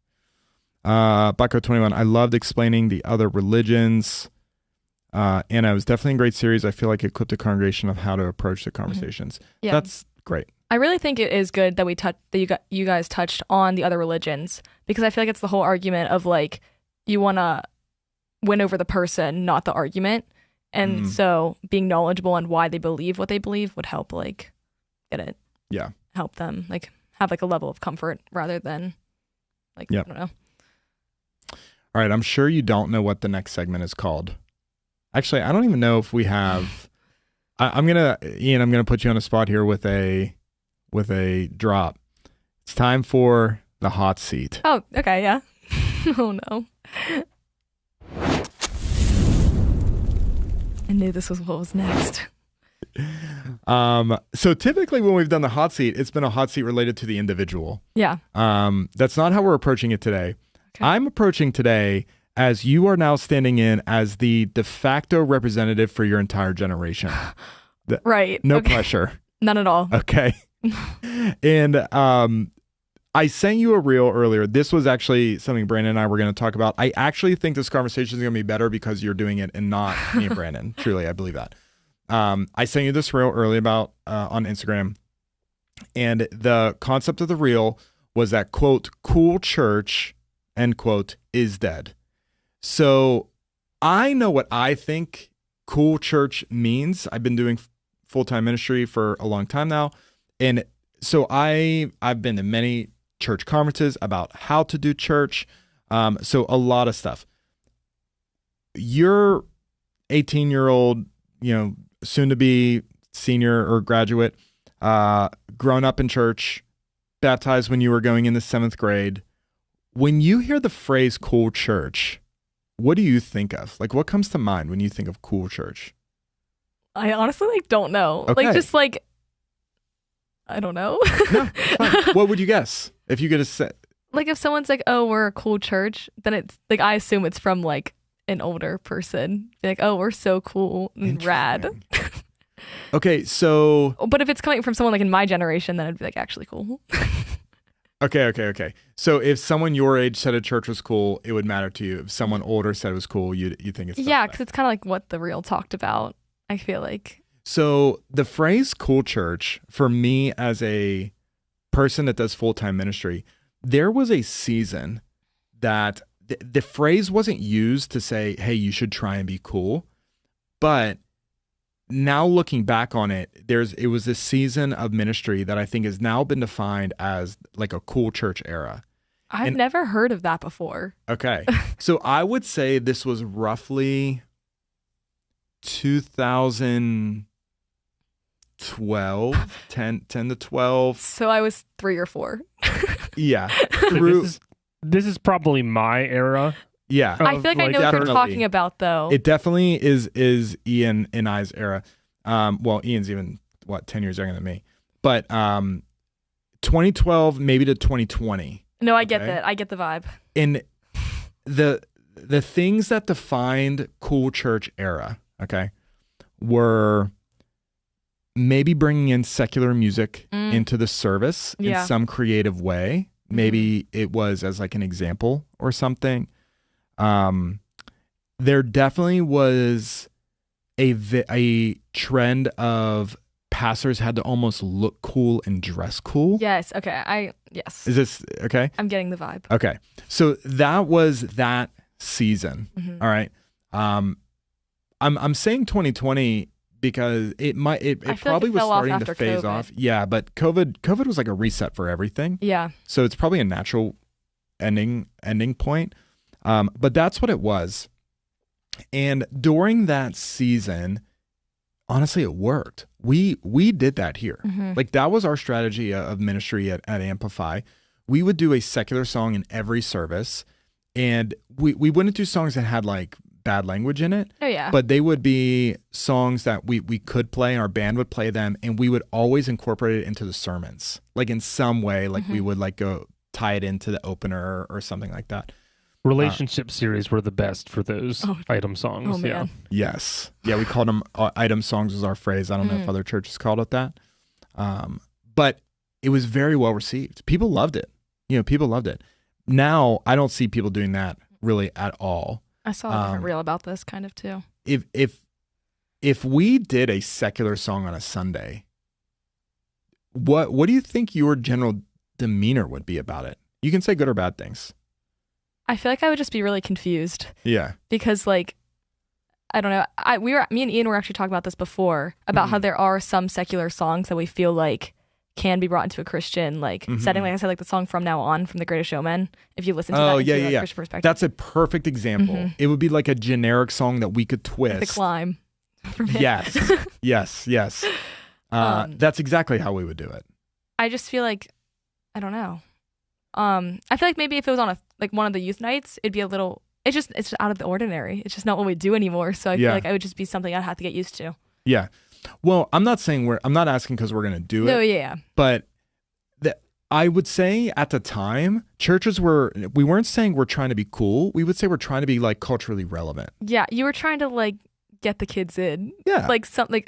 [SPEAKER 2] Baco21, I loved explaining the other religions. And it was definitely a great series. I feel like it equipped the congregation of how to approach the conversations. Yeah. That's great.
[SPEAKER 1] I really think it is good that you guys touched on the other religions, because I feel like it's the whole argument of like, you want to win over the person, not the argument. And so being knowledgeable on why they believe what they believe would help like get it.
[SPEAKER 2] Yeah.
[SPEAKER 1] Help them like have like a level of comfort rather than like, I don't know.
[SPEAKER 2] All right. I'm sure you don't know what the next segment is called. Actually, I don't even know if we have. I'm gonna put you on a spot here with a drop. It's time for the hot seat.
[SPEAKER 1] Oh, okay, yeah. Oh no. I knew this was what was next.
[SPEAKER 2] So typically when we've done the hot seat, it's been a hot seat related to the individual.
[SPEAKER 1] Yeah.
[SPEAKER 2] That's not how we're approaching it today. Okay. I'm approaching today as you are now standing in as the de facto representative for your entire generation.
[SPEAKER 1] Right.
[SPEAKER 2] No pressure.
[SPEAKER 1] None at all.
[SPEAKER 2] Okay. And I sent you a reel earlier. This was actually something Brandon and I were going to talk about. I actually think this conversation is going to be better because you're doing it and not me and Brandon. Truly, I believe that. I sent you this reel earlier about on Instagram. And the concept of the reel was that, quote, cool church, end quote, is dead. So I know what I think cool church means. I've been doing full-time ministry for a long time now. And so I've been to many church conferences about how to do church. So a lot of stuff. You're 18-year-old, soon to be senior or graduate, grown up in church, baptized when you were going into 7th grade. When you hear the phrase cool church, what do you think of? Like, what comes to mind when you think of cool church?
[SPEAKER 1] I honestly don't know.
[SPEAKER 2] Okay.
[SPEAKER 1] I don't know.
[SPEAKER 2] No, fine. What would you guess if you could have said?
[SPEAKER 1] Like if someone's like, "Oh, we're a cool church," then it's like I assume it's from like an older person. Be like, "Oh, we're so cool and rad."
[SPEAKER 2] Okay, so.
[SPEAKER 1] But if it's coming from someone like in my generation, then it'd be like actually cool.
[SPEAKER 2] Okay. So if someone your age said a church was cool, it would matter to you. If someone older said it was cool, you think it's
[SPEAKER 1] yeah, because it's kind of like what the reel talked about. I feel like.
[SPEAKER 2] So the phrase cool church, for me as a person that does full-time ministry, there was a season that the phrase wasn't used to say, hey, you should try and be cool. But now looking back on it, it was this season of ministry that I think has now been defined as like a cool church era.
[SPEAKER 1] I've never heard of that before.
[SPEAKER 2] Okay. So I would say this was roughly 2012, 10 to 12.
[SPEAKER 1] So I was 3 or 4.
[SPEAKER 2] Yeah.
[SPEAKER 3] This is probably my era.
[SPEAKER 2] Yeah.
[SPEAKER 1] I feel like I know what you're talking about, though.
[SPEAKER 2] It definitely is Ian and I's era. Well, Ian's even, 10 years younger than me. But 2012, maybe to 2020.
[SPEAKER 1] No, I get that. I get the vibe.
[SPEAKER 2] And the things that defined cool church era, okay, were maybe bringing in secular music into the service in some creative way. Maybe it was as like an example or something. There definitely was a trend of pastors had to almost look cool and dress cool.
[SPEAKER 1] Yes. Okay. Yes.
[SPEAKER 2] Is this okay?
[SPEAKER 1] I'm getting the vibe.
[SPEAKER 2] Okay. So that was that season. All right. I'm saying 2020 because it probably was starting to phase off. Yeah, but COVID was like a reset for everything.
[SPEAKER 1] Yeah.
[SPEAKER 2] So it's probably a natural ending point. But that's what it was. And during that season, honestly, it worked. We did that here. Like that was our strategy of ministry at Amplify. We would do a secular song in every service, and we wouldn't do songs that had like bad language in it.
[SPEAKER 1] Oh yeah.
[SPEAKER 2] But they would be songs that we could play, and our band would play them, and we would always incorporate it into the sermons, like in some way. Like we would like go tie it into the opener or something like that.
[SPEAKER 3] Relationship series were the best for those item songs.
[SPEAKER 1] Oh, man.
[SPEAKER 2] Yes. Yeah, we called them item songs was our phrase. I don't know if other churches called it that. But it was very well received. People loved it. People loved it. Now, I don't see people doing that really at all.
[SPEAKER 1] I saw a different reel about this kind of too.
[SPEAKER 2] If we did a secular song on a Sunday, what do you think your general demeanor would be about it? You can say good or bad things.
[SPEAKER 1] I feel like I would just be really confused.
[SPEAKER 2] Yeah.
[SPEAKER 1] Because like, I don't know. Me and Ian were actually talking about this before about how there are some secular songs that we feel like can be brought into a Christian setting. Like I said, like the song From Now On from The Greatest Showman. If you listen to that into a Christian perspective.
[SPEAKER 2] That's a perfect example. It would be like a generic song that we could twist.
[SPEAKER 1] The Climb.
[SPEAKER 2] Yes. Yes. That's exactly how we would do it.
[SPEAKER 1] I just feel like, I don't know. I feel like maybe if it was on one of the youth nights, it'd be a little. It's just out of the ordinary. It's just not what we do anymore. So I feel like it would just be something I'd have to get used to.
[SPEAKER 2] Yeah. Well, I'm not asking because we're gonna do it.
[SPEAKER 1] No, yeah.
[SPEAKER 2] But I would say at the time, churches we weren't saying we're trying to be cool. We would say we're trying to be like culturally relevant.
[SPEAKER 1] Yeah, you were trying to like get the kids in.
[SPEAKER 2] Yeah.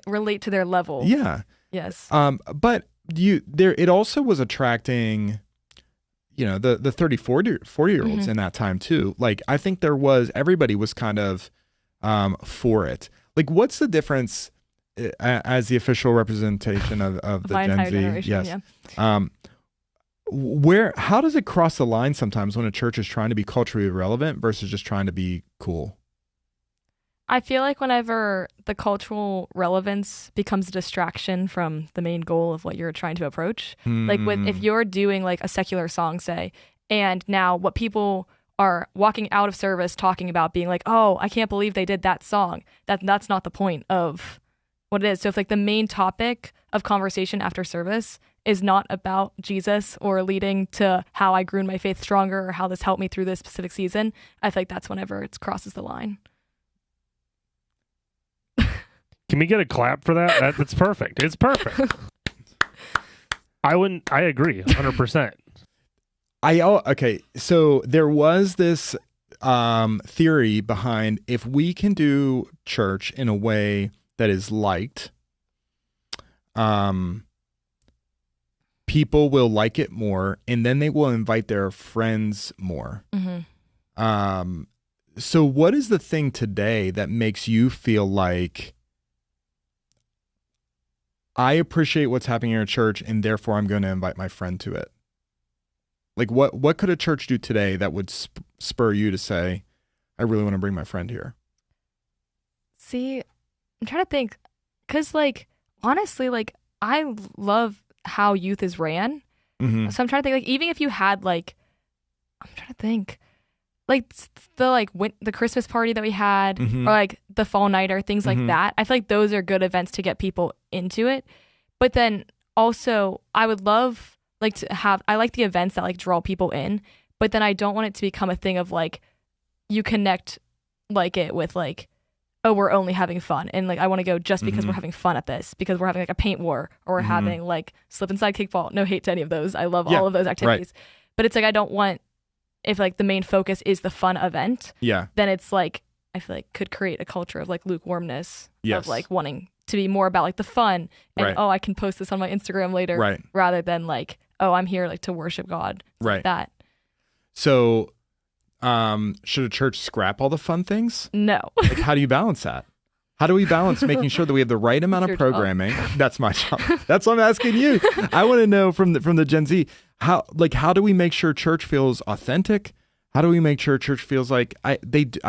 [SPEAKER 1] Relate to their level.
[SPEAKER 2] Yeah.
[SPEAKER 1] Yes.
[SPEAKER 2] But it also was attracting. The 30, 40-year-olds in that time too. Like, I think everybody was kind of for it. Like, what's the difference as the official representation of the Gen Z? Yes.
[SPEAKER 1] Yeah.
[SPEAKER 2] How does it cross the line sometimes when a church is trying to be culturally relevant versus just trying to be cool?
[SPEAKER 1] I feel like whenever the cultural relevance becomes a distraction from the main goal of what you're trying to approach, like if you're doing like a secular song, say, and now what people are walking out of service talking about being like, oh, I can't believe they did that song. That's not the point of what it is. So if like the main topic of conversation after service is not about Jesus or leading to how I grew in my faith stronger or how this helped me through this specific season, I feel like that's whenever it crosses the line.
[SPEAKER 3] Can we get a clap for that? That's perfect. It's perfect. I agree 100%.
[SPEAKER 2] Okay. So there was this theory behind if we can do church in a way that is liked, people will like it more, and then they will invite their friends more. So what is the thing today that makes you feel like I appreciate what's happening in a church, and therefore I'm going to invite my friend to it. Like, what could a church do today that would spur you to say, I really want to bring my friend here?
[SPEAKER 1] See, I'm trying to think, because, like, honestly, like, I love how youth is ran.
[SPEAKER 2] Mm-hmm.
[SPEAKER 1] So I'm trying to think, like, even if you had, like, I'm trying to think, like, the Christmas party that we had,
[SPEAKER 2] Mm-hmm.
[SPEAKER 1] or, like, the fall nighter, things like
[SPEAKER 2] Mhm.
[SPEAKER 1] that. I feel like those are good events to get people into it. But then also, I would love, like, I like the events that, like, draw people in, but then I don't want it to become a thing of, like, you connect, like, it with, like, oh, we're only having fun. And, like, I want to go just because
[SPEAKER 2] Mhm.
[SPEAKER 1] we're having fun at this, because we're having, like, a paint war, or we're
[SPEAKER 2] Mhm.
[SPEAKER 1] having, like, slip and slide kickball. No hate to any of those. I love
[SPEAKER 2] Yeah,
[SPEAKER 1] all of those activities. But it's, like, I don't want, if, like, the main focus is the fun event,
[SPEAKER 2] Yeah.
[SPEAKER 1] then it's, like, I feel like could create a culture of, like, lukewarmness,
[SPEAKER 2] Yes.
[SPEAKER 1] of, like, wanting to be more about, like, the fun and,
[SPEAKER 2] Right.
[SPEAKER 1] oh, I can post this on my Instagram later,
[SPEAKER 2] Right.
[SPEAKER 1] rather than, like, oh, I'm here, like, to worship God.
[SPEAKER 2] Right.
[SPEAKER 1] That.
[SPEAKER 2] So, should a church scrap all the fun things?
[SPEAKER 1] No.
[SPEAKER 2] Like, how do you balance that? How do we balance making sure that we have the right amount of
[SPEAKER 1] That's your job.
[SPEAKER 2] programming? That's my job. That's what I'm asking you. I want to know from the Gen Z, how do we make sure church feels authentic? How do we make sure church feels like I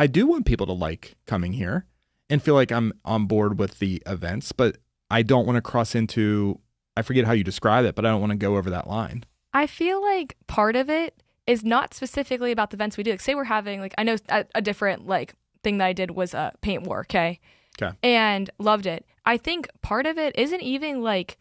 [SPEAKER 2] do want people to like coming here and feel like I'm on board with the events, but I don't want to cross into, I forget how you describe it, but I don't want to go over that line.
[SPEAKER 1] I feel like part of it is not specifically about the events we do. Like, say we're having, like, I know a different, like, thing that I did was a paint war, okay?
[SPEAKER 2] Okay.
[SPEAKER 1] And loved it. I think part of it isn't even, like,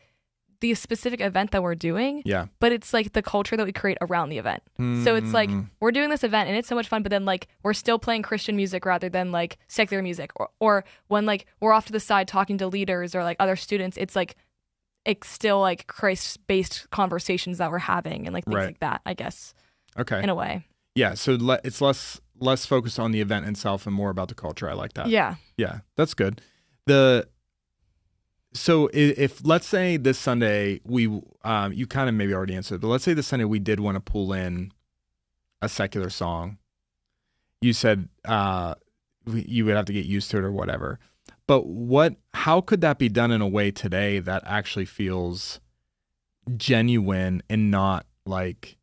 [SPEAKER 1] the specific event that we're doing,
[SPEAKER 2] Yeah.
[SPEAKER 1] but it's, like, the culture that we create around the event. So it's, like, we're doing this event and it's so much fun, but then, like, we're still playing Christian music rather than, like, secular music. Or when, like, we're off to the side talking to leaders or, like, other students, it's, like, it's still, like, Christ-based conversations that we're having and, like, things
[SPEAKER 2] Right.
[SPEAKER 1] like that, I guess,
[SPEAKER 2] Okay.
[SPEAKER 1] in a way.
[SPEAKER 2] Yeah. So it's less focused on the event itself and more about the culture. I like that.
[SPEAKER 1] Yeah.
[SPEAKER 2] Yeah, that's good. So if let's say this Sunday we you kind of maybe already answered, but let's say this Sunday we did want to pull in a secular song. You said you would have to get used to it or whatever. But how could that be done in a way today that actually feels genuine and not like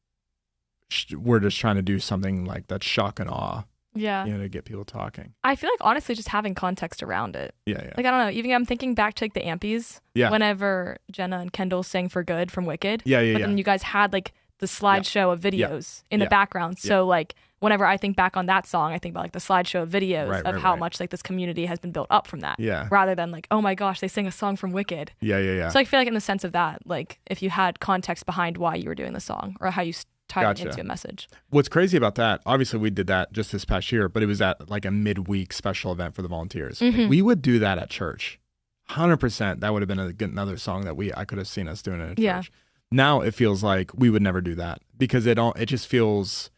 [SPEAKER 2] we're just trying to do something like that's shock and awe,
[SPEAKER 1] Yeah.
[SPEAKER 2] to get people talking?
[SPEAKER 1] I feel like, honestly, just having context around it.
[SPEAKER 2] Yeah.
[SPEAKER 1] Like, I don't know, even I'm thinking back to, like, the Ampies.
[SPEAKER 2] Yeah.
[SPEAKER 1] Whenever Jenna and Kendall sang For Good from Wicked.
[SPEAKER 2] Yeah.
[SPEAKER 1] But then you guys had, like, the slideshow of videos in the
[SPEAKER 2] Yeah.
[SPEAKER 1] background. So, like, whenever I think back on that song, I think about, like, the slideshow of videos of how
[SPEAKER 2] Right.
[SPEAKER 1] much, like, this community has been built up from that.
[SPEAKER 2] Yeah.
[SPEAKER 1] Rather than, like, oh my gosh, they sang a song from Wicked.
[SPEAKER 2] Yeah.
[SPEAKER 1] So I feel like in the sense of that, like, if you had context behind why you were doing the song or how you tied
[SPEAKER 2] Gotcha.
[SPEAKER 1] it into a message.
[SPEAKER 2] What's crazy about that, obviously we did that just this past year, but it was at like a midweek special event for the volunteers. Like,
[SPEAKER 1] Mhm.
[SPEAKER 2] we would do that at church. 100%. That would have been another song that I could have seen us doing it at
[SPEAKER 1] Yeah.
[SPEAKER 2] church. Now it feels like we would never do that because it just feels,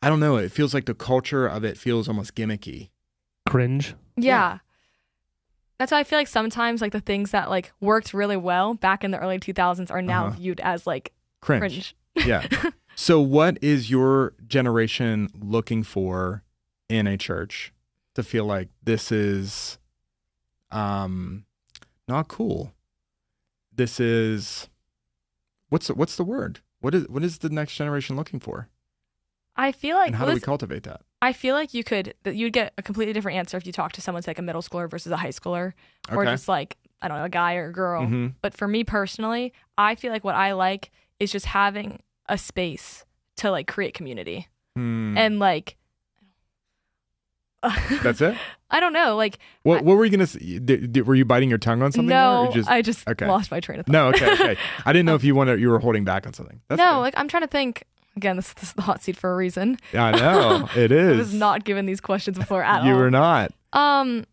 [SPEAKER 2] I don't know, it feels like the culture of it feels almost gimmicky.
[SPEAKER 3] Cringe.
[SPEAKER 1] Yeah. That's why I feel like sometimes, like, the things that, like, worked really well back in the early 2000s are now viewed as, like, cringe.
[SPEAKER 2] Yeah. So what is your generation looking for in a church to feel like this is not cool? This is what's the word? What is the next generation looking for?
[SPEAKER 1] I feel like
[SPEAKER 2] And how do we cultivate that?
[SPEAKER 1] I feel like you'd get a completely different answer if you talk to someone, say, like, a middle schooler versus a high schooler, or
[SPEAKER 2] Okay.
[SPEAKER 1] just, like, I don't know, a guy or a girl.
[SPEAKER 2] Mhm.
[SPEAKER 1] But for me personally, I feel like what I like is just having a space to, like, create community. And, like,
[SPEAKER 2] That's it?
[SPEAKER 1] I don't know, like,
[SPEAKER 2] What were you gonna say? Were you biting your tongue on something? there,
[SPEAKER 1] no,
[SPEAKER 2] or
[SPEAKER 1] I just
[SPEAKER 2] okay.
[SPEAKER 1] lost my train of thought.
[SPEAKER 2] No, okay. I didn't know if you were holding back on something. That's
[SPEAKER 1] No,
[SPEAKER 2] good.
[SPEAKER 1] like, I'm trying to think. Again, this is the hot seat for a reason.
[SPEAKER 2] I know it is.
[SPEAKER 1] I was not given these questions before at all.
[SPEAKER 2] You were not.
[SPEAKER 1] I'm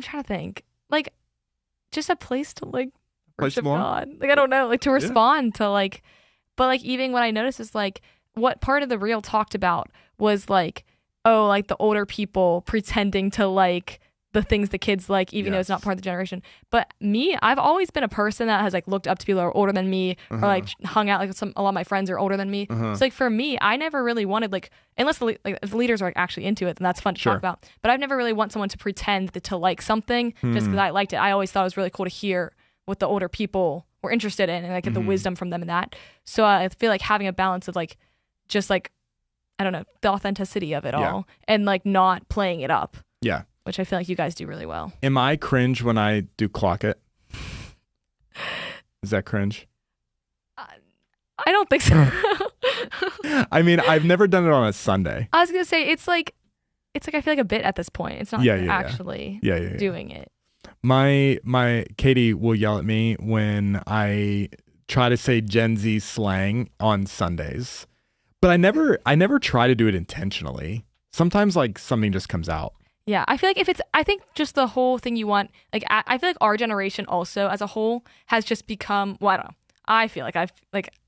[SPEAKER 1] trying to think. Like, just a place to, like,
[SPEAKER 2] Place to
[SPEAKER 1] worship
[SPEAKER 2] belong?
[SPEAKER 1] God. Like, I don't know, like, to respond to, like, but, like, even what I noticed is, like, what part of the reel talked about was, like, oh, like, the older people pretending to like the things the kids like, even though it's not part of the generation. But me, I've always been a person that has, like, looked up to people that are older than me, or, like, hung out, like, a lot of my friends are older than me. So, like, for me, I never really wanted, like, unless if the leaders are, like, actually into it, then that's fun to talk about. But I've never really want someone to pretend to like something just because I liked it. I always thought it was really cool to hear what the older people were interested in and like get the wisdom from them in that. So I feel like having a balance of like just like I don't know, the authenticity of it all and like not playing it up.
[SPEAKER 2] Yeah.
[SPEAKER 1] Which I feel like you guys do really well.
[SPEAKER 2] Am I cringe when I do clock it? Is that cringe?
[SPEAKER 1] I don't think so.
[SPEAKER 2] I mean, I've never done it on a Sunday.
[SPEAKER 1] I was going to say, it's like I feel like a bit at this point. It's not actually doing it.
[SPEAKER 2] My Katie will yell at me when I try to say Gen Z slang on Sundays. But I never try to do it intentionally. Sometimes like something just comes out.
[SPEAKER 1] Yeah, I feel like I think just the whole thing you want, like I feel like our generation also as a whole has just become, well, I don't know. I feel like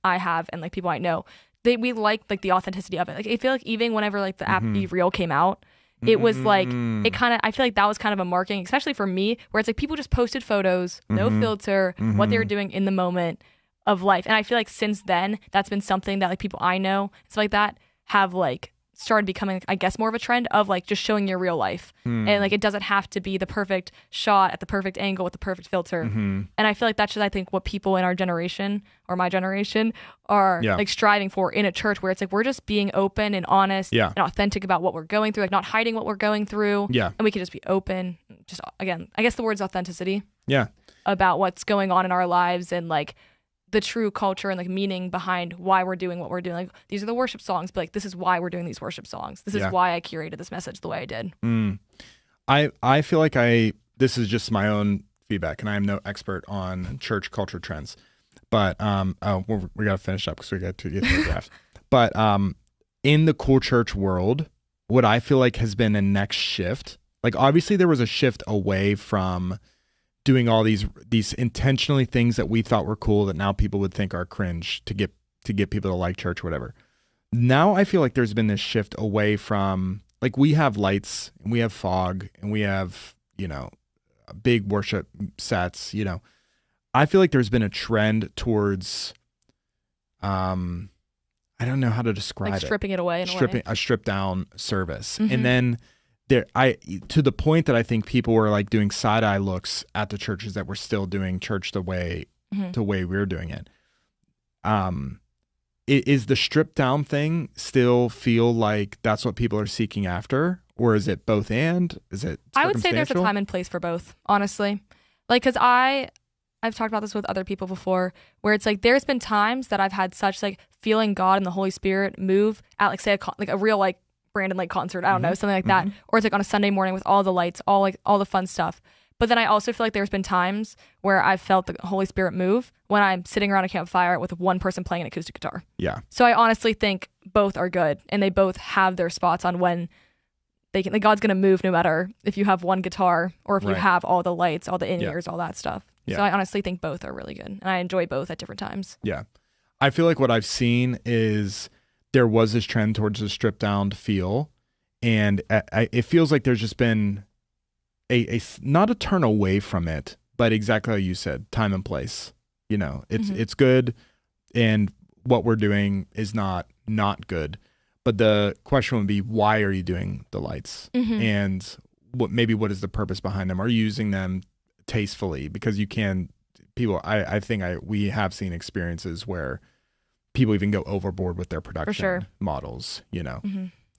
[SPEAKER 1] I have and like people I know, we like the authenticity of it. Like I feel like even whenever like the app Be Real came out, it was like it kind of I feel like that was kind of a marking, especially for me, where it's like people just posted photos, no filter, what they were doing in the moment of life. And I feel like since then, that's been something that like people I know, stuff like that, have like started becoming, I guess, more of a trend of like just showing your real life. And like it doesn't have to be the perfect shot at the perfect angle with the perfect filter. And I feel like that's just, I think, what people in our generation or my generation are like striving for in a church, where it's like we're just being open and honest and authentic about what we're going through, like not hiding what we're going through. And we can just be open. Just again, I guess the word's authenticity. About what's going on in our lives and like the true culture and like meaning behind why we're doing what we're doing. Like these are the worship songs, but like this is why we're doing these worship songs. This is why I curated this message the way I did.
[SPEAKER 2] I feel like this is just my own feedback, and I am no expert on church culture trends. But we gotta finish up because we got to get to the draft. But in the cool church world, what I feel like has been a next shift, like obviously there was a shift away from doing all these intentionally things that we thought were cool that now people would think are cringe to get people to like church or whatever. Now I feel like there's been this shift away from, like, we have lights and we have fog and we have, big worship sets, I feel like there's been a trend towards I don't know how to describe
[SPEAKER 1] like stripping it away in
[SPEAKER 2] a stripped down service. And then to the point that I think people were like doing side eye looks at the churches that were still doing church the way we're doing it. Is the stripped down thing still feel like that's what people are seeking after, or is it both and? Is it?
[SPEAKER 1] I would say there's a time and place for both, honestly. Like, because I've talked about this with other people before, where it's like there's been times that I've had such like feeling God and the Holy Spirit move at like say a real like Brandon Lake concert, I don't know, something like that, or it's like on a Sunday morning with all the lights, all the fun stuff. But then I also feel like there's been times where I've felt the Holy Spirit move when I'm sitting around a campfire with one person playing an acoustic guitar. Yeah. So I honestly think both are good, and they both have their spots on when they can. Like God's gonna move no matter if you have one guitar or if you have all the lights, all the in-ears, all that stuff. Yeah. So I honestly think both are really good, and I enjoy both at different times. Yeah.
[SPEAKER 2] I feel like what I've seen is there was this trend towards the stripped down feel, and it feels like there's just been a not a turn away from it, but exactly how you said, time and place. It's good, and what we're doing is not good. But the question would be, why are you doing the lights? And what is the purpose behind them? Are you using them tastefully? Because you can, we have seen experiences where people even go overboard with their production models,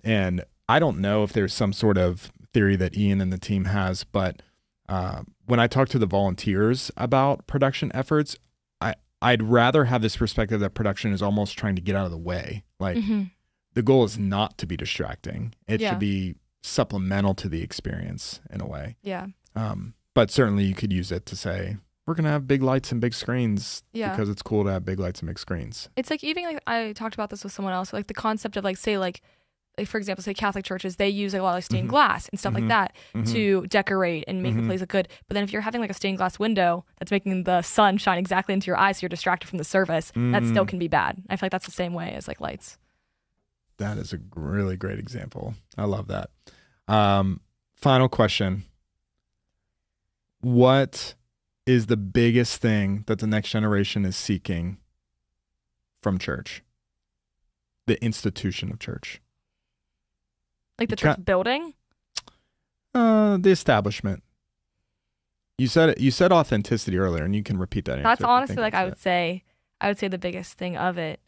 [SPEAKER 2] and I don't know if there's some sort of theory that Ian and the team has, but when I talk to the volunteers about production efforts, I'd rather have this perspective that production is almost trying to get out of the way. Like the goal is not to be distracting. It should be supplemental to the experience in a way. Yeah. But certainly you could use it to say, we're going to have big lights and big screens because it's cool to have big lights and big screens.
[SPEAKER 1] It's like, even like I talked about this with someone else, like the concept of like, say like for example, say Catholic churches, they use like a lot of like stained glass and stuff like that to decorate and make the place look good. But then if you're having like a stained glass window that's making the sun shine exactly into your eyes, so you're distracted from the service, that still can be bad. I feel like that's the same way as like lights.
[SPEAKER 2] That is a really great example. I love that. Final question. What is the biggest thing that the next generation is seeking from church? The institution of church.
[SPEAKER 1] Like the church building?
[SPEAKER 2] The establishment. You said authenticity earlier, and you can repeat that.
[SPEAKER 1] That's honestly like I would say the biggest thing of it.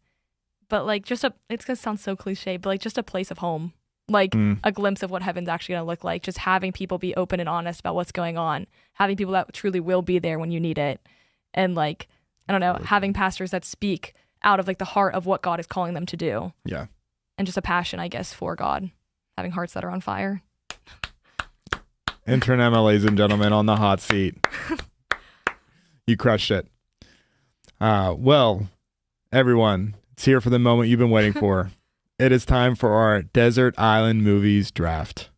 [SPEAKER 1] But like it's gonna sound so cliche, but like just a place of home, like a glimpse of what heaven's actually gonna look like. Just having people be open and honest about what's going on, having people that truly will be there when you need it, and like I don't know, having pastors that speak out of like the heart of what God is calling them to do.
[SPEAKER 2] Yeah,
[SPEAKER 1] and just a passion, I guess, for God, having hearts that are on fire.
[SPEAKER 2] Intern Emma, ladies and gentlemen, on the hot seat. You crushed it. Well, everyone, it's here for the moment you've been waiting for. It is time for our Desert Island Movies draft.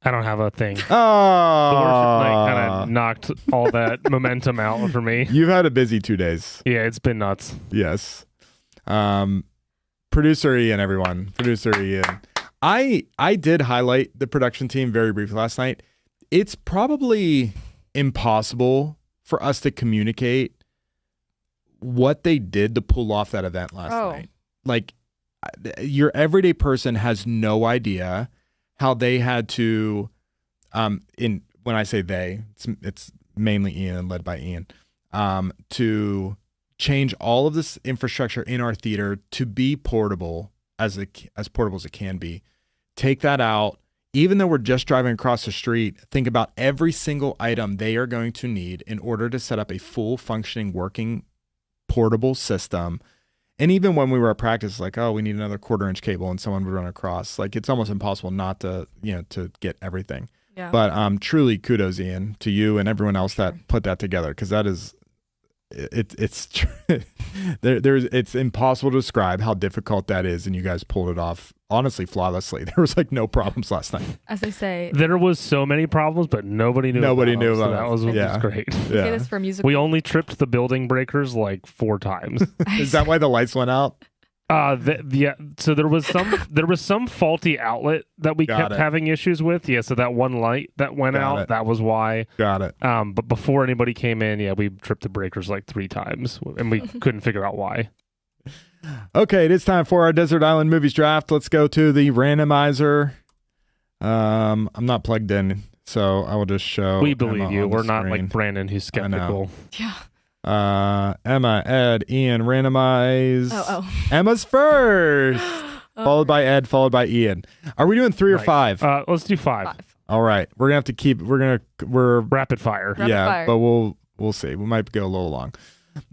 [SPEAKER 3] I don't have a thing.
[SPEAKER 2] Oh,
[SPEAKER 3] The worship night kind of knocked all that momentum out for me.
[SPEAKER 2] You've had a busy 2 days.
[SPEAKER 3] Yeah, it's been nuts.
[SPEAKER 2] Yes. Producer Ian, everyone. Producer Ian. I did highlight the production team very briefly last night. It's probably impossible for us to communicate what they did to pull off that event last night. Like, your everyday person has no idea how they had to, when I say they, it's mainly Ian and led by Ian, to change all of this infrastructure in our theater to be portable, as portable as it can be. Take that out. Even though we're just driving across the street, think about every single item they are going to need in order to set up a full functioning, working, portable system. And even when we were at practice, like, oh, we need another 1/4-inch cable, and someone would run across. Like, it's almost impossible not to, to get everything.
[SPEAKER 1] Yeah.
[SPEAKER 2] But truly kudos, Ian, to you and everyone else that put that together, because that is, it's it's impossible to describe how difficult that is, and you guys pulled it off honestly flawlessly. There was like no problems last night.
[SPEAKER 1] As they say,
[SPEAKER 3] there was so many problems, but nobody knew.
[SPEAKER 2] Nobody
[SPEAKER 3] about
[SPEAKER 2] knew
[SPEAKER 3] them,
[SPEAKER 2] about
[SPEAKER 3] so that was great.
[SPEAKER 2] Yeah.
[SPEAKER 1] say this for musical.
[SPEAKER 3] We only tripped the building breakers like 4 times.
[SPEAKER 2] Is that why the lights went out?
[SPEAKER 3] So there was some faulty outlet that we kept having issues with. Yeah, so that one light that went out, that was why.
[SPEAKER 2] Got it.
[SPEAKER 3] But before anybody came in, we tripped the breakers like 3 times, and we couldn't figure out why.
[SPEAKER 2] Okay, it is time for our Desert Island Movies draft. Let's go to the randomizer. I'm not plugged in, so I will just show.
[SPEAKER 3] We believe
[SPEAKER 2] Emma
[SPEAKER 3] you.
[SPEAKER 2] on
[SPEAKER 3] We're
[SPEAKER 2] the
[SPEAKER 3] not
[SPEAKER 2] screen.
[SPEAKER 3] like Brandon, who's skeptical.
[SPEAKER 1] Yeah.
[SPEAKER 2] Emma, Ed, Ian, randomize.
[SPEAKER 1] Oh.
[SPEAKER 2] Emma's first, followed by Ed, followed by Ian. Are we doing 3 or 5?
[SPEAKER 3] Let's do 5.
[SPEAKER 2] All right, we're gonna have to keep. We're
[SPEAKER 3] rapid fire.
[SPEAKER 1] Fire.
[SPEAKER 2] But we'll see. We might go a little long.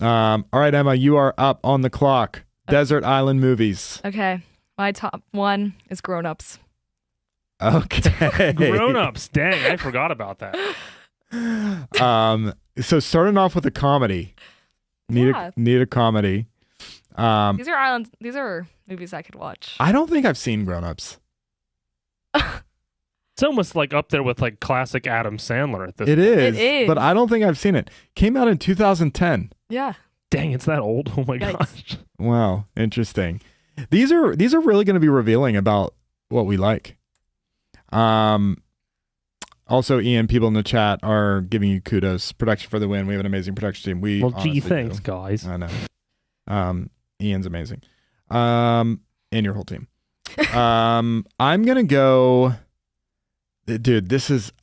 [SPEAKER 2] All right, Emma, you are up on the clock. Desert Island Movies.
[SPEAKER 1] Okay, my top 1 is Grown Ups.
[SPEAKER 2] Okay.
[SPEAKER 3] Grown Ups. Dang, I forgot about that.
[SPEAKER 2] So starting off with a comedy. Need a comedy.
[SPEAKER 1] These are movies I could watch.
[SPEAKER 2] I don't think I've seen Grown Ups.
[SPEAKER 3] It's almost like up there with like classic Adam Sandler at this
[SPEAKER 2] It
[SPEAKER 3] point.
[SPEAKER 2] is.
[SPEAKER 1] It is.
[SPEAKER 2] But I don't think I've seen it. Came out in 2010.
[SPEAKER 1] Yeah.
[SPEAKER 3] Dang, it's that old. Oh my
[SPEAKER 1] Yikes.
[SPEAKER 3] gosh.
[SPEAKER 2] Wow, interesting. These are really going to be revealing about what we like. Also, Ian, people in the chat are giving you kudos. Production for the win. We have an amazing production team.
[SPEAKER 3] Thanks, guys.
[SPEAKER 2] I know. Ian's amazing. And your whole team. I'm gonna go. Dude,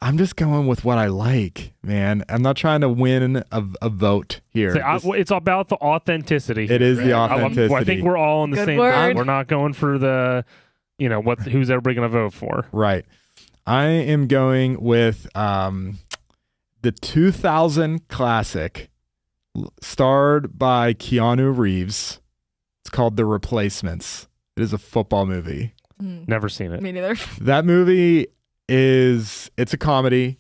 [SPEAKER 2] I'm just going with what I like, man. I'm not trying to win a vote here.
[SPEAKER 3] It's about the authenticity.
[SPEAKER 2] It is the authenticity.
[SPEAKER 3] I think we're all on the same
[SPEAKER 1] word.
[SPEAKER 3] page. We're not going for the, who's everybody going to vote for.
[SPEAKER 2] Right. I am going with the 2000 classic starred by Keanu Reeves. It's called The Replacements. It is a football movie.
[SPEAKER 3] Never seen it.
[SPEAKER 1] Me neither.
[SPEAKER 2] That movie it's a comedy.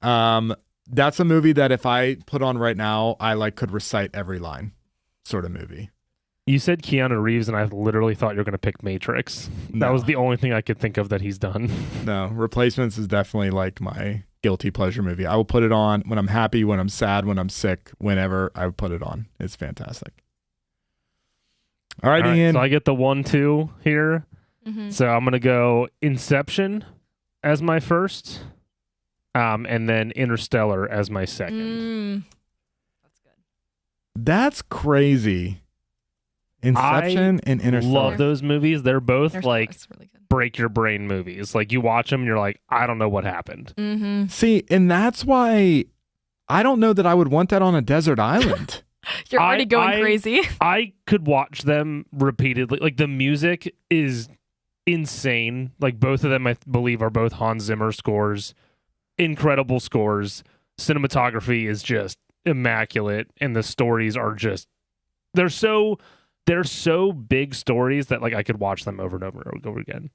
[SPEAKER 2] That's a movie that if I put on right now, I could recite every line sort of movie.
[SPEAKER 3] You said Keanu Reeves, and I literally thought you were going to pick Matrix.
[SPEAKER 2] No.
[SPEAKER 3] That was the only thing I could think of that he's done.
[SPEAKER 2] No, Replacements is definitely like my guilty pleasure movie. I will put it on when I'm happy, when I'm sad, when I'm sick, whenever I put it on. It's fantastic. All right, Ian.
[SPEAKER 3] So I get the 1-2 here.
[SPEAKER 1] Mm-hmm.
[SPEAKER 3] So I'm going to go Inception as my first, and then Interstellar as my second.
[SPEAKER 1] That's good.
[SPEAKER 2] That's crazy Inception and Interstellar.
[SPEAKER 3] Love those movies. They're both like
[SPEAKER 1] really good.
[SPEAKER 3] break your brain movies. Like you watch them and you're like, I don't know what happened.
[SPEAKER 1] Mm-hmm.
[SPEAKER 2] See, and that's why I don't know that I would want that on a desert island.
[SPEAKER 1] You're already going crazy.
[SPEAKER 3] I could watch them repeatedly. Like the music is insane. Like both of them, I believe, are both Hans Zimmer scores. Incredible scores. Cinematography is just immaculate, and the stories are just they're so big stories that like I could watch them over and over and over again.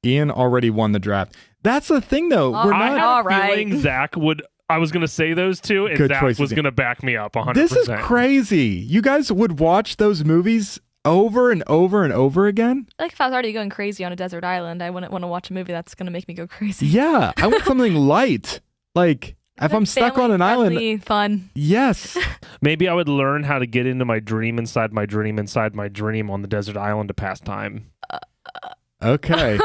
[SPEAKER 2] Ian already won the draft. That's the thing, though.
[SPEAKER 3] I had a feeling Zach would. I was going to say those two, and Zach was going to back me up 100%.
[SPEAKER 2] This is crazy. You guys would watch those movies over and over and over again?
[SPEAKER 1] Like if I was already going crazy on a desert island, I wouldn't want to watch a movie that's going to make me go crazy.
[SPEAKER 2] Yeah, I want something light. Like if I'm stuck on an island,
[SPEAKER 1] fun.
[SPEAKER 2] Yes.
[SPEAKER 3] Maybe I would learn how to get into my dream inside my dream inside my dream on the desert island to pass time.
[SPEAKER 2] Okay.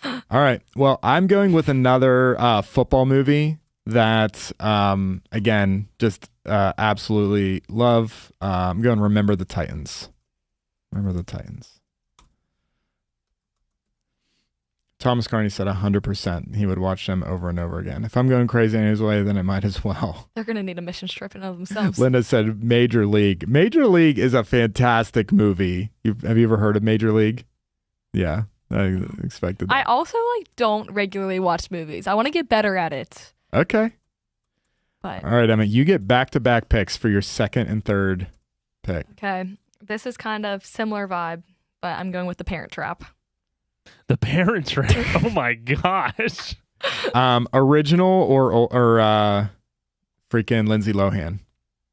[SPEAKER 2] All right. Well, I'm going with another football movie that, again, just absolutely love. I'm going Remember the Titans. Remember the Titans. Thomas Carney said 100% he would watch them over and over again. If I'm going crazy in his way, then it might as well.
[SPEAKER 1] They're going to need a mission trip in of themselves.
[SPEAKER 2] Linda said Major League. Major League is a fantastic movie. Have you ever heard of Major League? Yeah, I expected that.
[SPEAKER 1] I also don't regularly watch movies. I want to get better at it.
[SPEAKER 2] Okay.
[SPEAKER 1] But
[SPEAKER 2] all right, Emma, you get back-to-back picks for your second and third pick.
[SPEAKER 1] Okay. This is kind of similar vibe, but I'm going with The Parent Trap.
[SPEAKER 3] The Parent Trap. Oh my gosh.
[SPEAKER 2] Original or freaking Lindsay Lohan?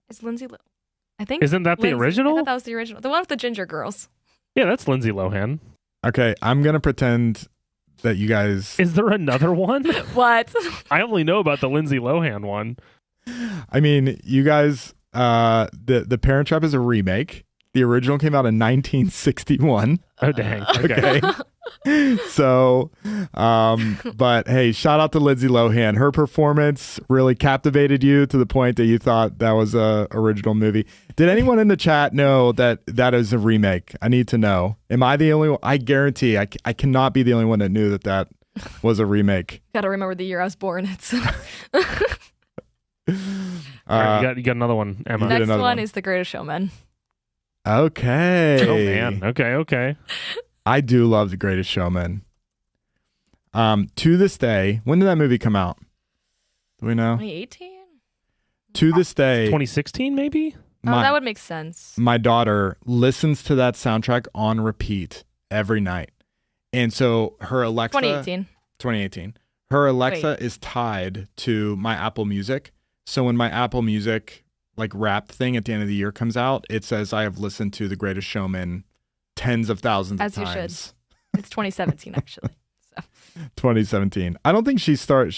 [SPEAKER 1] It's Lindsay Lohan. I think.
[SPEAKER 3] Isn't that the original?
[SPEAKER 1] I thought that was the original. The one with the ginger girls.
[SPEAKER 3] Yeah, that's Lindsay Lohan.
[SPEAKER 2] Okay, I'm going to pretend that you guys...
[SPEAKER 3] Is there another one?
[SPEAKER 1] What?
[SPEAKER 3] I only know about the Lindsay Lohan one.
[SPEAKER 2] I mean, you guys, the Parent Trap is a remake. The original came out in 1961.
[SPEAKER 3] Oh, dang. Okay.
[SPEAKER 2] So, but hey, shout out to Lindsay Lohan. Her performance really captivated you to the point that you thought that was a original movie. Did anyone in the chat know that that is a remake? I need to know. Am I the only one? I guarantee I cannot be the only one that knew that was a remake.
[SPEAKER 1] Gotta remember the year I was born. It's
[SPEAKER 3] All right, you got another one, Emma.
[SPEAKER 1] Next one is The Greatest Showman.
[SPEAKER 2] Okay.
[SPEAKER 3] Oh man. Okay.
[SPEAKER 2] I do love The Greatest Showman. To this day, when did that movie come out? Do we know?
[SPEAKER 1] 2018?
[SPEAKER 2] To this day.
[SPEAKER 3] 2016 maybe?
[SPEAKER 1] That would make sense.
[SPEAKER 2] My daughter listens to that soundtrack on repeat every night. And so her Alexa... 2018. Her Alexa is tied to my Apple Music. So when my Apple Music rap thing at the end of the year comes out, it says I have listened to The Greatest Showman tens of thousands of times.
[SPEAKER 1] As you should. It's 2017 actually. So.
[SPEAKER 2] 2017. I don't think she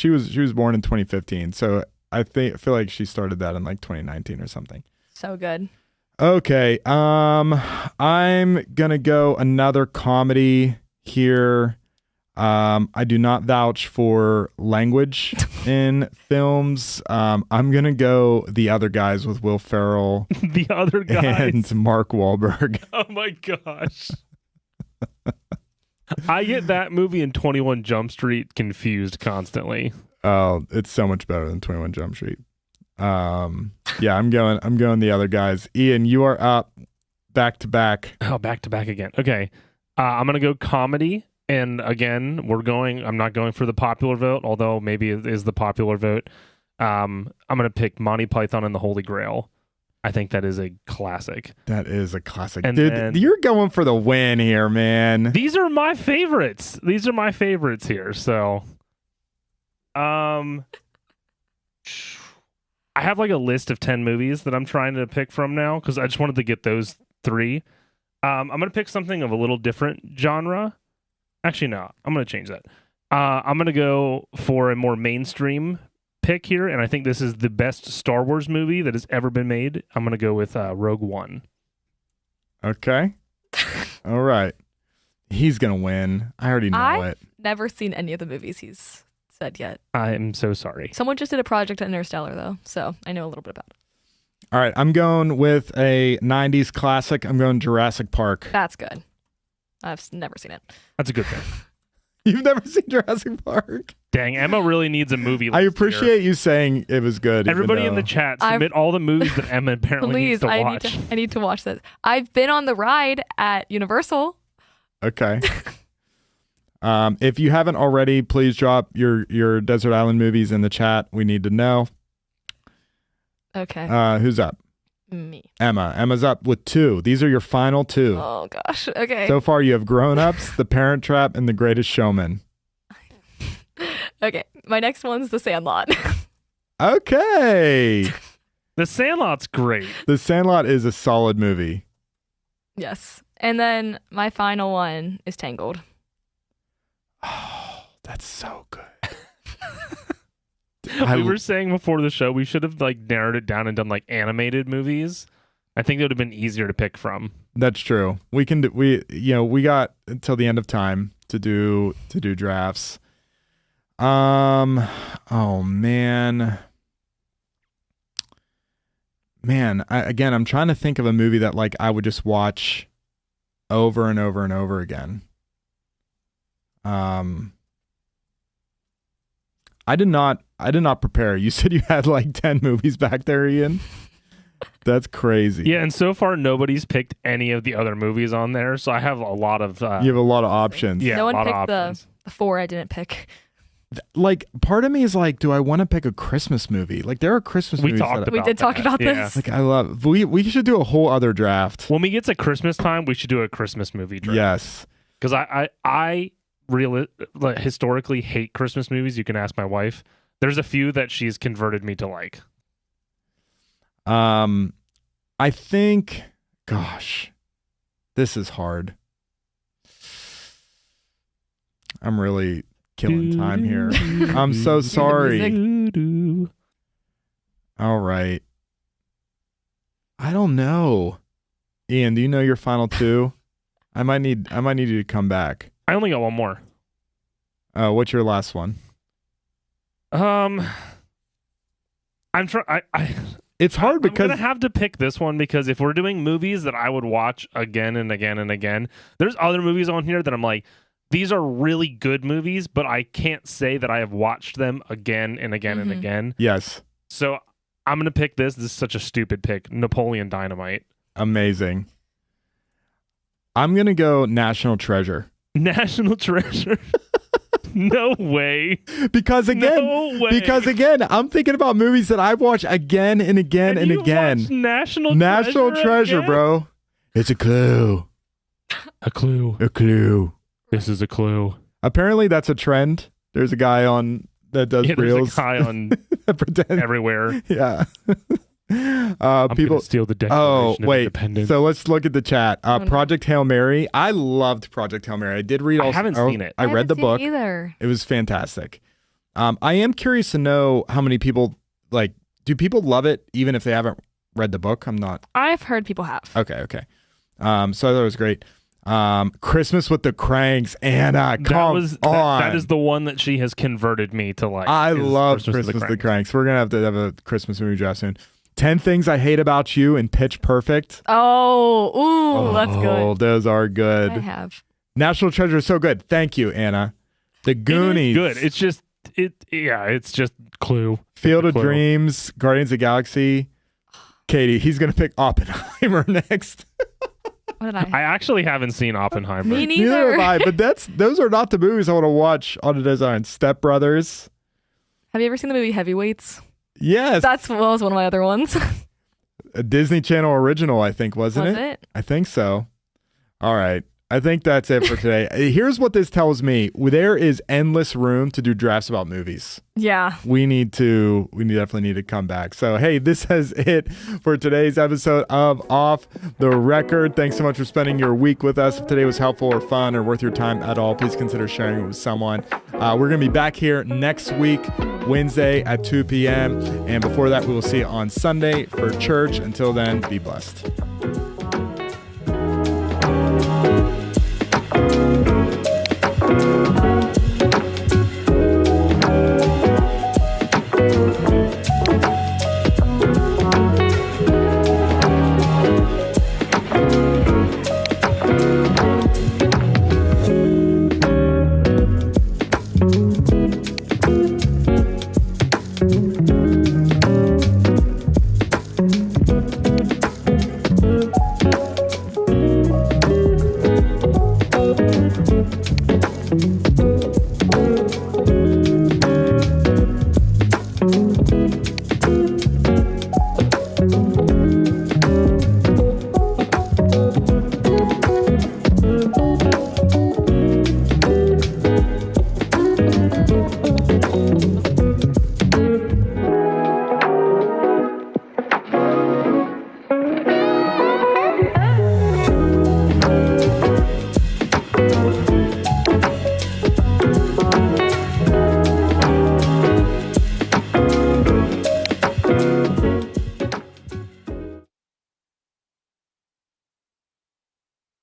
[SPEAKER 2] was born in 2015, so I feel like she started that in 2019 or something.
[SPEAKER 1] So good.
[SPEAKER 2] Okay, I'm gonna go another comedy here. I do not vouch for language in films. I'm gonna go The Other Guys with Will Ferrell.
[SPEAKER 3] The Other Guys
[SPEAKER 2] and Mark Wahlberg.
[SPEAKER 3] Oh my gosh. I get that movie and 21 Jump Street confused constantly.
[SPEAKER 2] Oh, it's so much better than 21 Jump Street. Yeah, I'm going The Other Guys. Ian, you are up back to back.
[SPEAKER 3] Oh, back to back again. Okay. I'm gonna go comedy. And again, I'm not going for the popular vote, although maybe it is the popular vote. I'm going to pick Monty Python and the Holy Grail. I think that is a classic.
[SPEAKER 2] That is a classic.
[SPEAKER 3] And
[SPEAKER 2] dude, you're going for the win here, man.
[SPEAKER 3] These are my favorites. Here. So, I have a list of 10 movies that I'm trying to pick from now because I just wanted to get those 3. I'm going to pick something of a little different genre. Actually, no. I'm going to change that. I'm going to go for a more mainstream pick here, and I think this is the best Star Wars movie that has ever been made. I'm going to go with Rogue One.
[SPEAKER 2] Okay. All right. He's going to win. I already know it.
[SPEAKER 1] Never seen any of the movies he's said yet.
[SPEAKER 3] I am so sorry.
[SPEAKER 1] Someone just did a project on Interstellar, though, so I know a little bit about it.
[SPEAKER 2] All right, I'm going with a 90s classic. I'm going Jurassic Park.
[SPEAKER 1] That's good. I've never seen it.
[SPEAKER 3] That's a good pick.
[SPEAKER 2] You've never seen Jurassic Park?
[SPEAKER 3] Dang, Emma really needs a movie.
[SPEAKER 2] I appreciate you saying it was good.
[SPEAKER 3] Everybody in the chat, submit all the movies that Emma apparently needs to watch.
[SPEAKER 1] I need to watch this. I've been on the ride at Universal.
[SPEAKER 2] Okay. If you haven't already, please drop your Desert Island movies in the chat. We need to know.
[SPEAKER 1] Okay.
[SPEAKER 2] Who's up?
[SPEAKER 1] Me.
[SPEAKER 2] Emma. Emma's up with 2. These are your final 2.
[SPEAKER 1] Oh, gosh. Okay.
[SPEAKER 2] So far, you have Grown Ups, The Parent Trap, and The Greatest Showman.
[SPEAKER 1] Okay. My next one's The Sandlot.
[SPEAKER 2] Okay.
[SPEAKER 3] The Sandlot's great.
[SPEAKER 2] The Sandlot is a solid movie.
[SPEAKER 1] Yes. And then my final one is Tangled.
[SPEAKER 2] Oh, that's so good.
[SPEAKER 3] We were saying before the show we should have narrowed it down and done animated movies. I think it would have been easier to pick from.
[SPEAKER 2] That's true. We can we got until the end of time to do drafts. Oh man. I'm trying to think of a movie that I would just watch over and over and over again. I did not prepare. You said you had 10 movies back there, Ian. That's crazy.
[SPEAKER 3] Yeah, and so far nobody's picked any of the other movies on there, so I have a lot of
[SPEAKER 2] you have a lot of options.
[SPEAKER 3] Yeah,
[SPEAKER 1] no one
[SPEAKER 3] a lot
[SPEAKER 1] picked
[SPEAKER 3] of options.
[SPEAKER 1] the 4 I didn't pick.
[SPEAKER 2] Part of me is do I want to pick a Christmas movie? There are Christmas movies.
[SPEAKER 1] We did talk about this.
[SPEAKER 2] I love. We should do a whole other draft.
[SPEAKER 3] When we get to Christmas time, we should do a Christmas movie draft.
[SPEAKER 2] Yes,
[SPEAKER 3] because I really historically hate Christmas movies. You can ask my wife. There's a few that she's converted me to like.
[SPEAKER 2] I think, gosh, this is hard. I'm really killing time here. I'm so sorry. All right. I don't know. Ian, do you know your final 2? I might need you to come back.
[SPEAKER 3] I only got one more.
[SPEAKER 2] What's your last one? It's hard because
[SPEAKER 3] I'm gonna have to pick this one because if we're doing movies that I would watch again and again and again, there's other movies on here that I'm like, these are really good movies, but I can't say that I have watched them again and again and again.
[SPEAKER 2] Yes.
[SPEAKER 3] So I'm gonna pick this. This is such a stupid pick. Napoleon Dynamite.
[SPEAKER 2] Amazing. I'm gonna go National Treasure.
[SPEAKER 3] National Treasure. No way.
[SPEAKER 2] Because again, I'm thinking about movies that I've watched again and again and again.
[SPEAKER 3] National
[SPEAKER 2] Treasure, bro. It's a clue.
[SPEAKER 3] A clue.
[SPEAKER 2] A clue.
[SPEAKER 3] This is a clue.
[SPEAKER 2] Apparently, that's a trend. There's a guy on that does reels.
[SPEAKER 3] There's a guy on everywhere.
[SPEAKER 2] Yeah.
[SPEAKER 3] I'm
[SPEAKER 2] people
[SPEAKER 3] gonna steal the Declaration of Independence.
[SPEAKER 2] So let's look at the chat. Project Hail Mary. I loved Project Hail Mary. I did read.
[SPEAKER 3] I haven't seen it.
[SPEAKER 2] I read the book
[SPEAKER 1] either.
[SPEAKER 2] It was fantastic. I am curious to know how many people do people love it even if they haven't read the book? I'm not.
[SPEAKER 1] I've heard people have.
[SPEAKER 2] Okay. So I thought it was great. Christmas with the Cranks. Anna, come on.
[SPEAKER 3] That is the one that she has converted me to like.
[SPEAKER 2] I love Christmas with the Cranks. We're gonna have to have a Christmas movie draft soon. 10 Things I Hate About You and Pitch Perfect.
[SPEAKER 1] Oh, that's good.
[SPEAKER 2] Oh, those are good.
[SPEAKER 1] I have.
[SPEAKER 2] National Treasure is so good. Thank you, Anna. The Goonies.
[SPEAKER 3] It is good. It's just Clue.
[SPEAKER 2] Field of Dreams, Guardians of the Galaxy. Katie, he's going to pick Oppenheimer next.
[SPEAKER 1] What did I?
[SPEAKER 3] I actually haven't seen Oppenheimer.
[SPEAKER 1] Me neither.
[SPEAKER 2] Neither have I, but those are not the movies I want to watch on the design. Step Brothers.
[SPEAKER 1] Have you ever seen the movie Heavyweights?
[SPEAKER 2] Yes.
[SPEAKER 1] That was one of my other ones.
[SPEAKER 2] A Disney Channel original, I think, wasn't
[SPEAKER 1] Was it?
[SPEAKER 2] I think so. All right. I think that's it for today. Here's what this tells me. There is endless room to do drafts about movies.
[SPEAKER 1] Yeah.
[SPEAKER 2] We definitely need to come back. So, hey, this is it for today's episode of Off the Record. Thanks so much for spending your week with us. If today was helpful or fun or worth your time at all, please consider sharing it with someone. We're going to be back here next week, Wednesday at 2 p.m. And before that, we will see you on Sunday for church. Until then, be blessed.